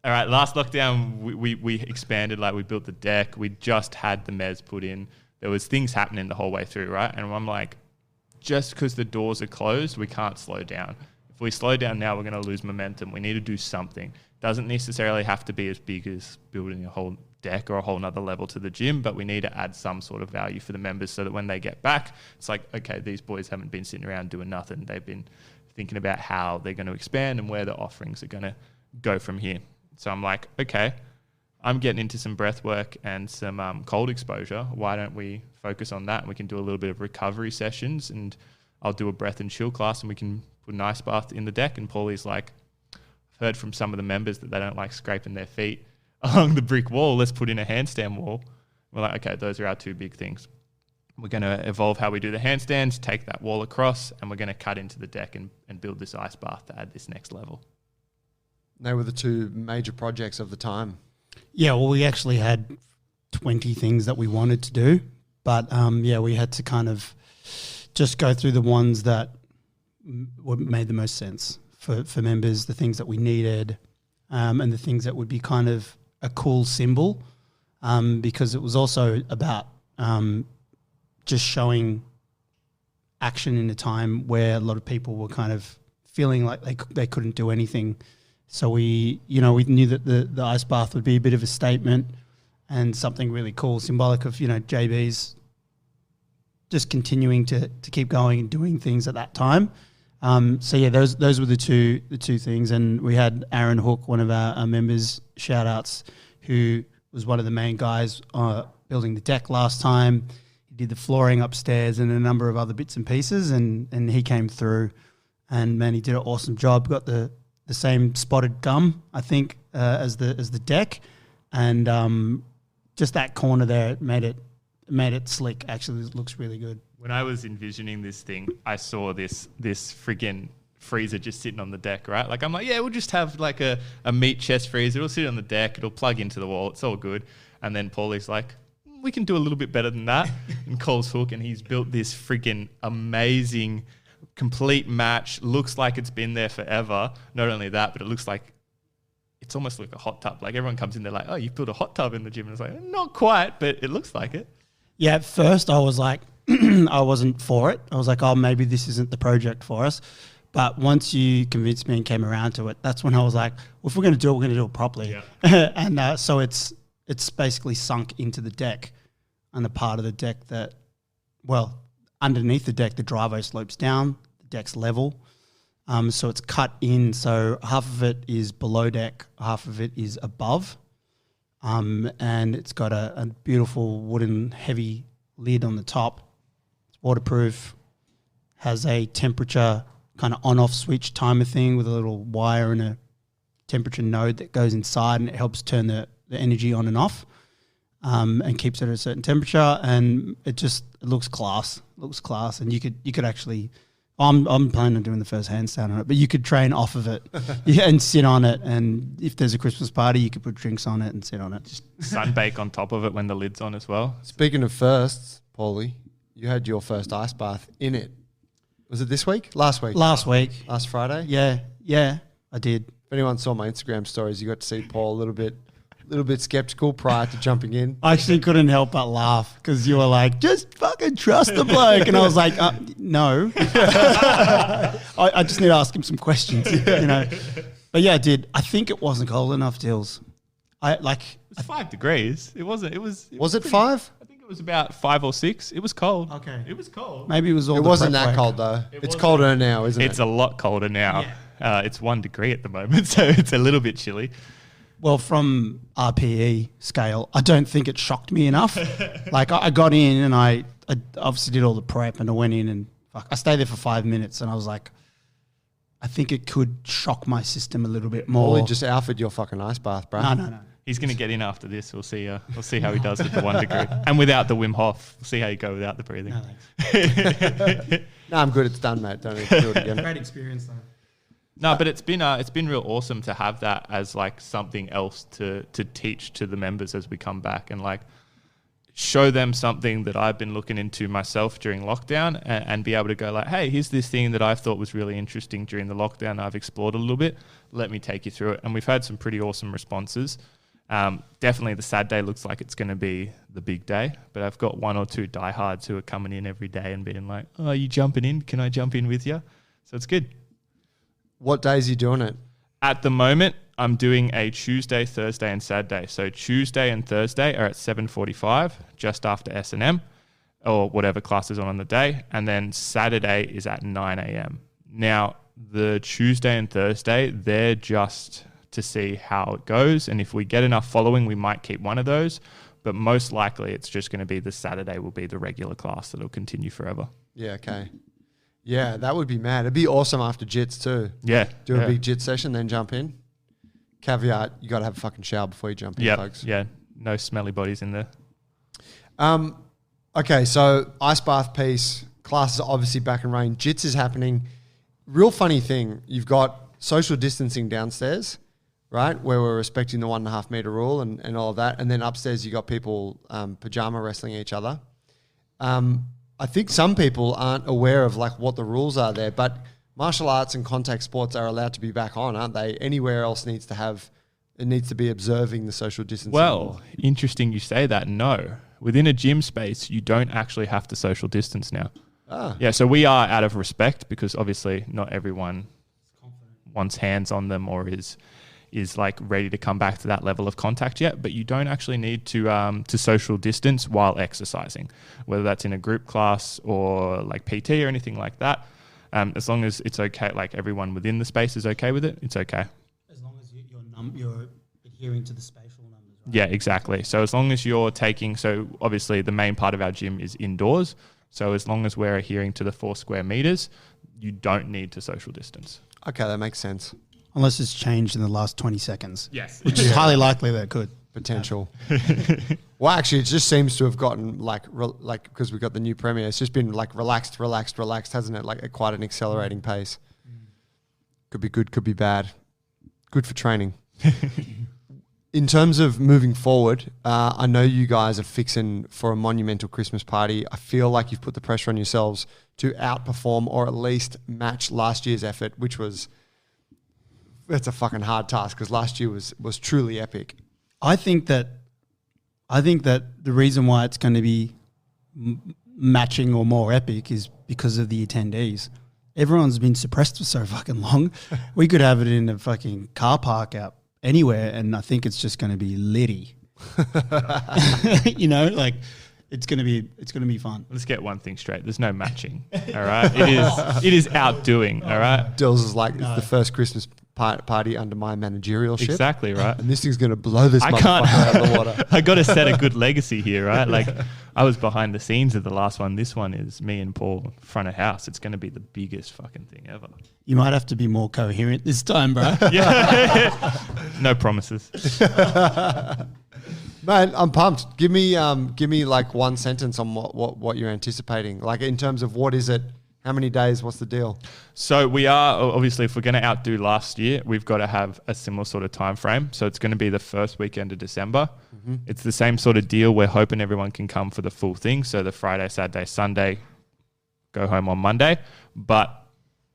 All right, last lockdown, we expanded, like we built the deck. We just had the mez put in. There was things happening the whole way through, right? And I'm like, just because the doors are closed, we can't slow down. If we slow down now, we're going to lose momentum. We need to do something. Doesn't necessarily have to be as big as building a whole deck or a whole nother level to the gym, but we need to add some sort of value for the members so that when they get back, it's like, okay, these boys haven't been sitting around doing nothing. They've been thinking about how they're going to expand and where the offerings are going to go from here. So I'm like, okay, I'm getting into some breath work and some cold exposure. Why don't we focus on that? And we can do a little bit of recovery sessions, and I'll do a breath and chill class, and we can put an ice bath in the deck. And Paulie's like, I've heard from some of the members that they don't like scraping their feet along the brick wall. Let's put in a handstand wall. We're like, okay, those are our two big things. We're going to evolve how we do the handstands, take that wall across, and we're going to cut into the deck and build this ice bath to add this next level. They were the two major projects of the time. Yeah, well, we actually had 20 things that we wanted to do. But, we had to kind of just go through the ones that made the most sense for members, the things that we needed, and the things that would be kind of a cool symbol, because it was also about just showing action in a time where a lot of people were kind of feeling like they couldn't do anything. So we knew that the ice bath would be a bit of a statement and something really cool, symbolic of, JB's just continuing to keep going and doing things at that time. Those were the two things. And we had Aaron Hook, one of our members, shout outs, who was one of the main guys building the deck last time. He did the flooring upstairs and a number of other bits and pieces, and he came through, and man, he did an awesome job. Got the same spotted gum, I think, as the deck, and just that corner there made it slick. Actually, it looks really good. When I was envisioning this thing, I saw this friggin' freezer just sitting on the deck, right? Like, I'm like, yeah, we'll just have like a meat chest freezer. It'll sit on the deck. It'll plug into the wall. It's all good. And then Paulie's like, we can do a little bit better than that. And Cole's Hook, and he's built this friggin' amazing complete match. Looks like it's been there forever. Not only that, but it looks like it's almost like a hot tub. Like, everyone comes in, they're like, oh, you've built a hot tub in the gym. And it's like, not quite, but it looks like it. Yeah, at first I was like, I wasn't for it. I was like, oh, maybe this isn't the project for us. But once you convinced me and came around to it, that's when I was like, well, if we're going to do it, we're going to do it properly. Yeah. And so it's basically sunk into the deck, and the part of the deck that, well, underneath the deck, the driveway slopes down, the deck's level. So it's cut in. So half of it is below deck, half of it is above. And it's got a beautiful wooden heavy lid on the top. It's waterproof, has a temperature kind of on-off switch timer thing with a little wire and a temperature node that goes inside, and it helps turn the energy on and off, and keeps it at a certain temperature. And it looks class. And you could actually, I'm planning on doing the first handstand on it, but you could train off of it and sit on it. And if there's a Christmas party, you could put drinks on it and sit on it. Just sunbake on top of it when the lid's on as well. Speaking of firsts, Paulie, you had your first ice bath in it. Was it this week? Last week? Last week. Last Friday? Yeah, I did. If anyone saw my Instagram stories, you got to see Paul a little bit skeptical prior to jumping in. I actually couldn't help but laugh because you were like, just fucking trust the bloke. And I was like, no. I just need to ask him some questions, But yeah, I did. I think it wasn't cold enough, Dills. It's 5 degrees. It wasn't. Was it 5? I think it was about 5 or 6. It was cold. Okay. It was cold. Maybe it was all It the wasn't prep that work. cold though. It's colder now, isn't it? It's a lot colder now. Yeah. It's 1 degree at the moment, so it's a little bit chilly. Well, from RPE scale, I don't think it shocked me enough. Like, I got in and I obviously did all the prep, and I went in and I stayed there for 5 minutes, and I was like, I think it could shock my system a little bit more. Paulie just outfitted your fucking ice bath, bro. No. He's going to get in after this. We'll see. We'll see how he does with the 1 degree and without the Wim Hof. We'll see how you go without the breathing. No, thanks. No, I'm good. It's done, mate. Don't need to do it again. Great experience though. No, but it's been real awesome to have that as like something else to teach to the members as we come back and like show them something that I've been looking into myself during lockdown and be able to go like, hey, here's this thing that I thought was really interesting during the lockdown. I've explored a little bit. Let me take you through it. And we've had some pretty awesome responses. Definitely the sad day looks like it's going to be the big day, but I've got 1 or 2 diehards who are coming in every day and being like, oh, are you jumping in? Can I jump in with you? So it's good. What days are you doing it? At the moment, I'm doing a Tuesday, Thursday, and Saturday. So Tuesday and Thursday are at 7:45, just after S&M, or whatever class is on the day. And then Saturday is at 9 a.m. Now, the Tuesday and Thursday, they're just to see how it goes. And if we get enough following, we might keep one of those. But most likely, it's just going to be the Saturday will be the regular class that'll continue forever. Yeah, okay. Yeah, that would be mad. It'd be awesome after jits too. Yeah. Do a big jit session, then jump in. Caveat, you got to have a fucking shower before you jump in, folks. Yeah, no smelly bodies in there. Okay, so ice bath piece, classes are obviously back and running. Jits is happening. Real funny thing, you've got social distancing downstairs, right, where we're respecting the 1.5 meter rule and all of that. And then upstairs you got people pajama wrestling each other. I think some people aren't aware of like what the rules are there, but martial arts and contact sports are allowed to be back on, aren't they? Anywhere else needs to be observing the social distancing. Well, interesting you say that. No. Within a gym space, you don't actually have to social distance now. Yeah, so we are out of respect because obviously not everyone wants hands on them or is like ready to come back to that level of contact yet, but you don't actually need to social distance while exercising, whether that's in a group class or like PT or anything like that. As long as it's okay, like everyone within the space is okay with it, it's okay. As long as you're adhering to the spatial numbers, right? Yeah, exactly. So as long as you're so obviously the main part of our gym is indoors. So as long as we're adhering to the 4 square meters, you don't need to social distance. Okay, that makes sense. Unless it's changed in the last 20 seconds. Yes. Which is highly likely that it could. Potential. Well, actually, it just seems to have gotten like because we got the new Premier, it's just been like relaxed, hasn't it? Like at quite an accelerating pace. Could be good, could be bad. Good for training. In terms of moving forward, I know you guys are fixing for a monumental Christmas party. I feel like you've put the pressure on yourselves to outperform or at least match last year's effort, which was, that's a fucking hard task because last year was truly epic. I think that the reason why it's going to be matching or more epic is because of the attendees. Everyone's been suppressed for so fucking long. We could have it in a fucking car park out anywhere, and I think it's just going to be litty. You know, like it's going to be fun. Let's get one thing straight. There's no matching. All right. It is outdoing. All right. Dills is like, it's the first Christmas party under my managerialship. Exactly, right. And this thing's going to blow this motherfucker out of the water. I got to set a good legacy here, right? Like I was behind the scenes of the last one. This one is me and Paul front of house. It's going to be the biggest fucking thing ever. You might have to be more coherent this time, bro. Yeah. No promises. Man, I'm pumped. Give me like one sentence on what you're anticipating. Like in terms of what is it? How many days? What's the deal? So we are, obviously, if we're going to outdo last year, we've got to have a similar sort of time frame. So it's going to be the first weekend of December. Mm-hmm. It's the same sort of deal. We're hoping everyone can come for the full thing. So the Friday, Saturday, Sunday, go home on Monday, but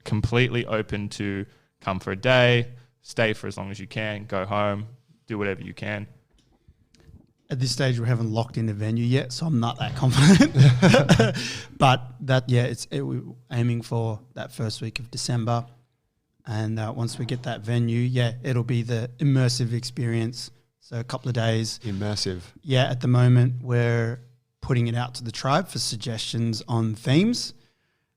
completely open to come for a day, stay for as long as you can, go home, do whatever you can. At this stage, we haven't locked in the venue yet, so I'm not that confident. But we're aiming for that first week of December. And once we get that venue, it'll be the immersive experience. So a couple of days. Immersive. Yeah, at the moment, we're putting it out to the tribe for suggestions on themes.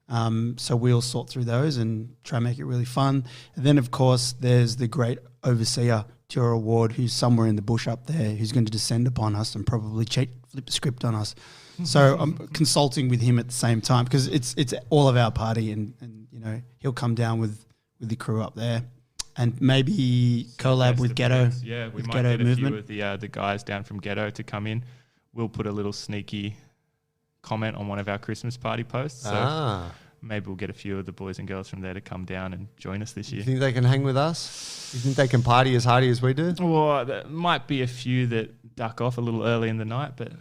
So we'll sort through those and try and make it really fun. And then, of course, there's the great overseer Tour Award, who's somewhere in the bush up there, who's going to descend upon us and probably flip the script on us. So I'm consulting with him at the same time because it's all of our party, and you know he'll come down with the crew up there. and maybe collab with Ghetto. Yeah, we with might Ghetto get a Movement. few of the guys down from Ghetto to come in. We'll put a little sneaky comment on one of our Christmas party posts. So maybe we'll get a few of the boys and girls from there to come down and join us this You year. think they can hang with us? You think they can party as hardy as we do? Well, there might be a few that duck off a little early in the night, but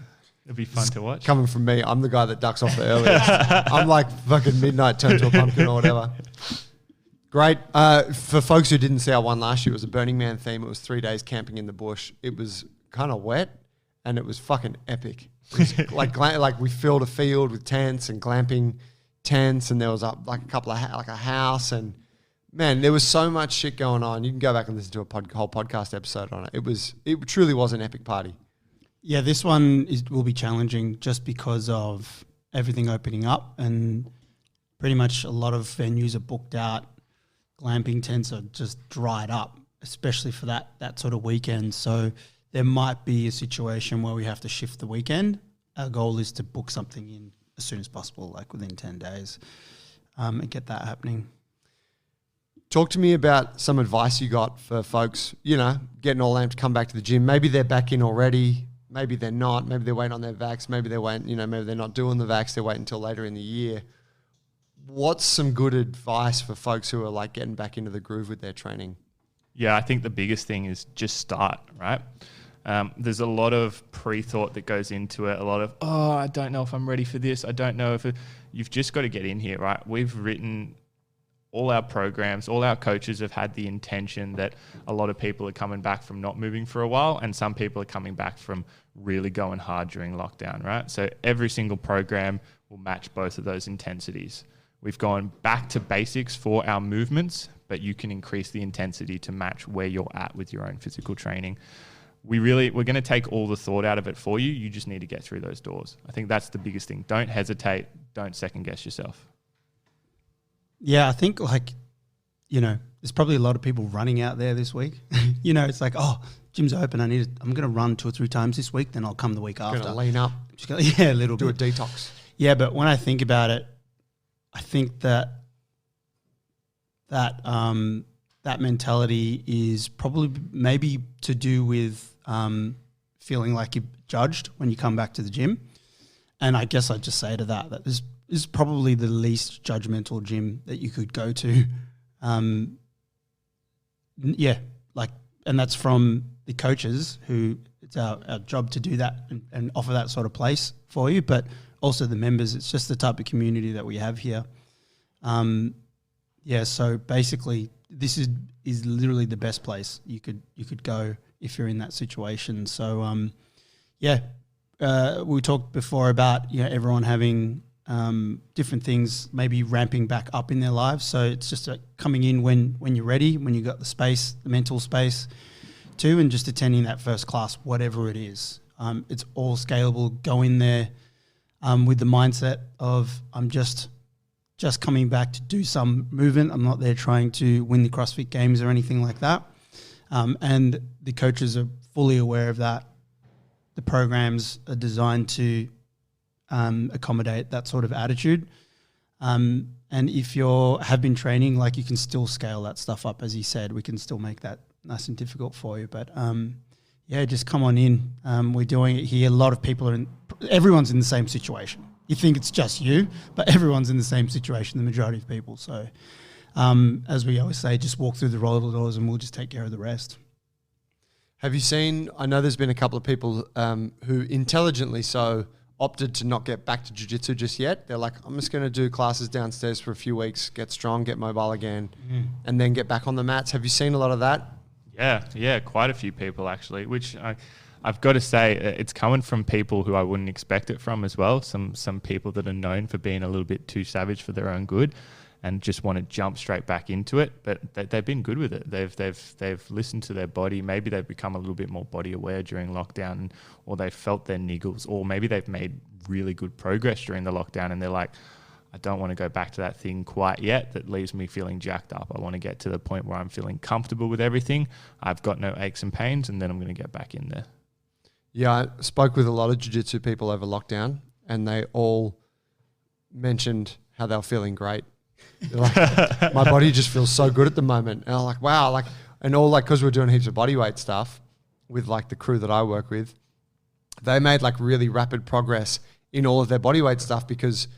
it'll be fun to watch. Coming from me, I'm the guy that ducks off the earliest. I'm like fucking midnight turned to a pumpkin or whatever. Great. For folks who didn't see our one last year, it was a Burning Man theme. It was 3 days camping in the bush. It was kind of wet and it was fucking epic. It was like we filled a field with tents and glamping tents, and there was like a couple of like a house, and man, there was so much shit going on. You can go back and listen to a whole podcast episode on it. It truly was an epic party. Yeah, this one will be challenging just because of everything opening up, and pretty much a lot of venues are booked out. Glamping tents are just dried up, especially for that sort of weekend. So there might be a situation where we have to shift the weekend. Our goal is to book something in as soon as possible, like within 10 days, and get that happening. Talk to me about some advice you got for folks, getting all amped to come back to the gym. Maybe they're back in already. Maybe they're not. Maybe they're waiting on their vax. Maybe maybe they're not doing the vax. They're waiting until later in the year. What's some good advice for folks who are like getting back into the groove with their training? Yeah, I think the biggest thing is just start, right? There's a lot of pre-thought that goes into it. A lot of, I don't know if I'm ready for this. I don't know if you've just got to get in here, right? We've written all our programs, all our coaches have had the intention that a lot of people are coming back from not moving for a while, and some people are coming back from really going hard during lockdown, right? So every single program will match both of those intensities. We've gone back to basics for our movements, but you can increase the intensity to match where you're at with your own physical training. We're going to take all the thought out of it for you. You just need to get through those doors. I think that's the biggest thing. Don't hesitate. Don't second guess yourself. Yeah, I think there's probably a lot of people running out there this week. It's like, gym's open. I'm going to run 2 or 3 times this week. Then I'll come the week after. Going to lean up. A little do bit. Do a detox. Yeah, but when I think about it, I think that mentality is probably maybe to do with feeling like you're judged when you come back to the gym. And I guess I'd just say to that this is probably the least judgmental gym that you could go to. And that's from the coaches who it's our job to do that and offer that sort of place for you, but also the members. It's just the type of community that we have here. So basically this is literally the best place you could go if you're in that situation. So we talked before about everyone having different things maybe ramping back up in their lives. So it's just coming in when you're ready, when you got the space, the mental space too, and just attending that first class, whatever it is. It's all scalable. Go in there with the mindset of I'm just coming back to do some movement. I'm not there trying to win the CrossFit Games or anything like that. And the coaches are fully aware of that. The programs are designed to accommodate that sort of attitude. And if you have been training, like you can still scale that stuff up. As you said, we can still make that nice and difficult for you. But just come on in. We're doing it here. A lot of people everyone's in the same situation. You think it's just you, but everyone's in the same situation, the majority of people. So as we always say, just walk through the roller doors and we'll just take care of the rest. Have you seen, I know there's been a couple of people who intelligently so opted to not get back to jiu-jitsu just yet. They're like, I'm just going to do classes downstairs for a few weeks, get strong, get mobile again, and then get back on the mats. Have you seen a lot of that? Yeah, quite a few people actually, which I've got to say it's coming from people who I wouldn't expect it from as well. Some people that are known for being a little bit too savage for their own good and just want to jump straight back into it, but they've been good with it. They've listened to their body. Maybe they've become a little bit more body aware during lockdown, or they've felt their niggles, or maybe they've made really good progress during the lockdown and they're like, I don't want to go back to that thing quite yet that leaves me feeling jacked up. I want to get to the point where I'm feeling comfortable with everything. I've got no aches and pains, and then I'm going to get back in there. Yeah, I spoke with a lot of jiu-jitsu people over lockdown, and they all mentioned how they were feeling great You're like, my body just feels so good at the moment. And I'm like, wow, like, and all like, cause we're doing heaps of body weight stuff with like the crew that I work with, they made like really rapid progress in all of their body weight stuff because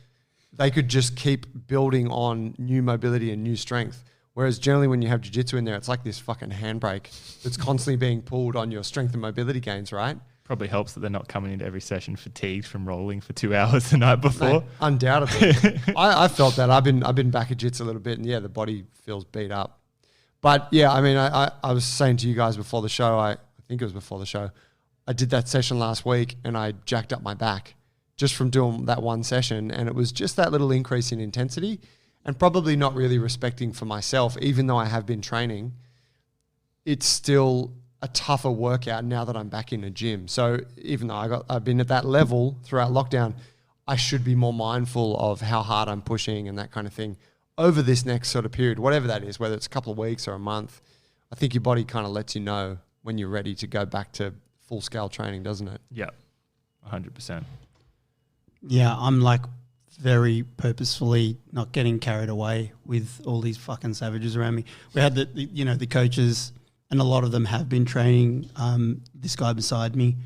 they could just keep building on new mobility and new strength. Whereas generally when you have jiu-jitsu in there, it's like this fucking handbrake that's constantly being pulled on your strength and mobility gains, right? Probably helps that they're not coming into every session fatigued from rolling for 2 hours the night before. Mate, undoubtedly. I felt that. I've been back at jiu-jitsu a little bit, and yeah, the body feels beat up. But yeah, I mean, I was saying to you guys before the show, I think it was before the show, I did that session last week and I jacked up my back just from doing that one session. And it was just that little increase in intensity and probably not really respecting for myself, even though I have been training, it's still a tougher workout now that I'm back in a gym. So even though I've been at that level throughout lockdown, I should be more mindful of how hard I'm pushing and that kind of thing over this next sort of period, whatever that is, whether it's a couple of weeks or a month. I think your body kind of lets you know when you're ready to go back to full scale training, doesn't it? Yeah, 100%. Yeah, I'm like very purposefully not getting carried away with all these fucking savages around me. We had the coaches, and a lot of them have been training. This guy beside me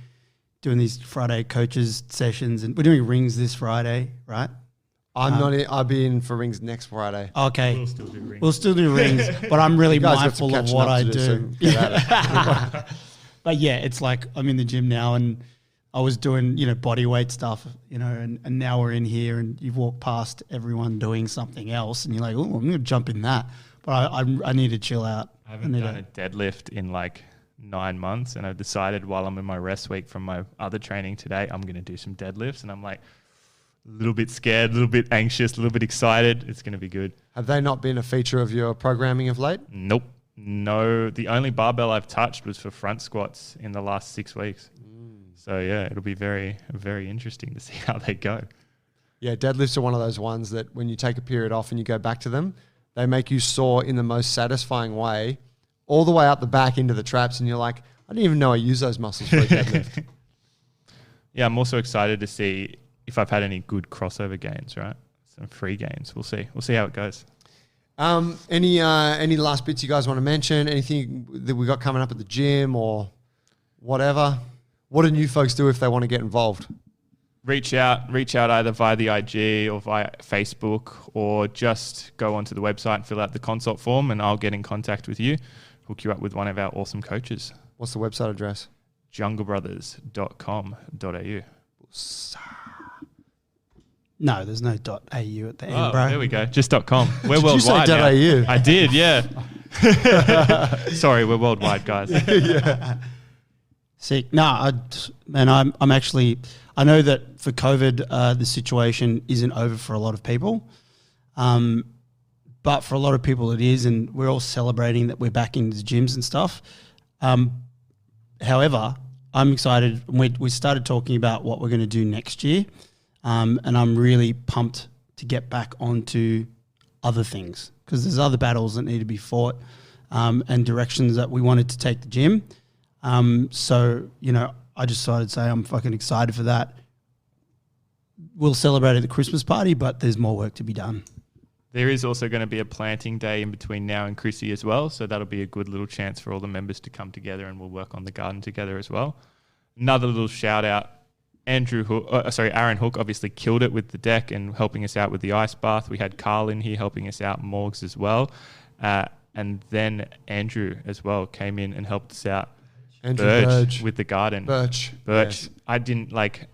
doing these Friday coaches sessions, and we're doing rings this Friday, right? I'll be in for rings next Friday. Okay, We'll still do rings. but I'm really You guys got some mindful of catching what up I to do. so get at it. But yeah, it's like I'm in the gym now, and I was doing body weight stuff, and now we're in here, and you've walked past everyone doing something else, and you're like, oh, I'm going to jump in that, but I need to chill out. I haven't done a deadlift in like 9 months, and I've decided while I'm in my rest week from my other training today, I'm going to do some deadlifts, and I'm like a little bit scared, a little bit anxious, a little bit excited. It's going to be good. Have they not been a feature of your programming of late? Nope. No, the only barbell I've touched was for front squats in the last 6 weeks. So yeah, it'll be very, very interesting to see how they go. Yeah, deadlifts are one of those ones that when you take a period off and you go back to them, they make you sore in the most satisfying way, all the way out the back into the traps, and you're like, I didn't even know I use those muscles for a deadlift. Yeah, I'm also excited to see if I've had any good crossover gains, right? Some free gains. We'll see. We'll see how it goes. Any last bits you guys want to mention? Anything that we got coming up at the gym or whatever? What do new folks do if they want to get involved? Reach out either via the IG or via Facebook, or just go onto the website and fill out the consult form, and I'll get in contact with you, hook you up with one of our awesome coaches. What's the website address? junglebrothers.com.au. No, there's no .au at the end, Oh, bro. there we go. Just .com. We're Did you say worldwide now. .au? I did, yeah. Sorry, we're worldwide, guys. Sick. No, I'm actually. I know that for COVID, the situation isn't over for a lot of people, but for a lot of people it is, and we're all celebrating that we're back into the gyms and stuff. However, I'm excited. We started talking about what we're going to do next year, and I'm really pumped to get back onto other things because there's other battles that need to be fought and directions that we wanted to take the gym. So, I just decided to say I'm fucking excited for that. We'll celebrate at the Christmas party, but there's more work to be done. There is also going to be a planting day in between now and Chrissy as well. So that'll be a good little chance for all the members to come together, and we'll work on the garden together as well. Another little shout out. Aaron Hook obviously killed it with the deck and helping us out with the ice bath. We had Carl in here helping us out, Morgs as well. And then Andrew as well came in and helped us out. Andrew Birch with the garden. Birch. Yes. I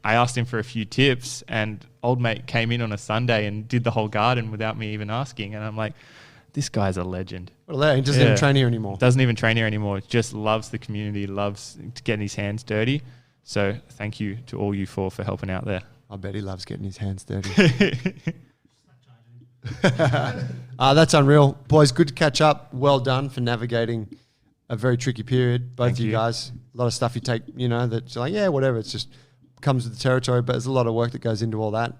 asked him for a few tips, and old mate came in on a Sunday and did the whole garden without me even asking. And I'm like, this guy's a legend. Well, he doesn't even train here anymore. Doesn't even train here anymore. Just loves the community, loves getting his hands dirty. So thank you to all you four for helping out there. I bet he loves getting his hands dirty. That's unreal. Boys, good to catch up. Well done for navigating a very tricky period. Both Thank of you you. guys. A lot of stuff you take, that's like, yeah, whatever. It's just comes with the territory, but there's a lot of work that goes into all that.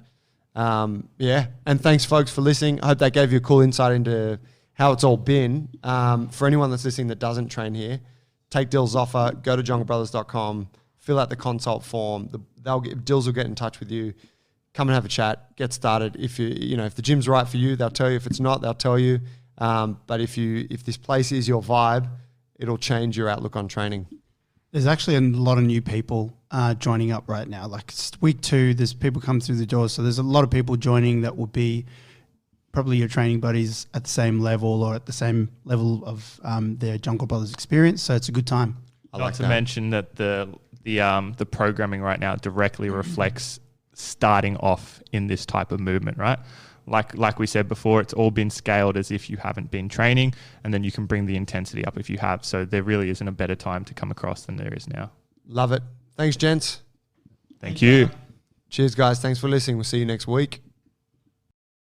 Yeah. And thanks, folks, for listening. I hope that gave you a cool insight into how it's all been. For anyone that's listening that doesn't train here, take Dill's offer, go to junglebrothers.com, fill out the consult form. Dills will get in touch with you. come and have a chat, get started. If if the gym's right for you, they'll tell you. If it's not, they'll tell you. But if this place is your vibe, it'll change your outlook on training. There's actually a lot of new people joining up right now. Like it's week 2, there's people come through the door. So there's a lot of people joining that will be probably your training buddies at the same level or at the same level of their Jungle Brothers experience. So it's a good time. Not to mention that the programming right now directly reflects starting off in this type of movement, right? Like we said before, it's all been scaled as if you haven't been training, and then you can bring the intensity up if you have. So there really isn't a better time to come across than there is now. Love it. Thanks, gents. Thank you. Cheers, guys. Thanks for listening. We'll see you next week.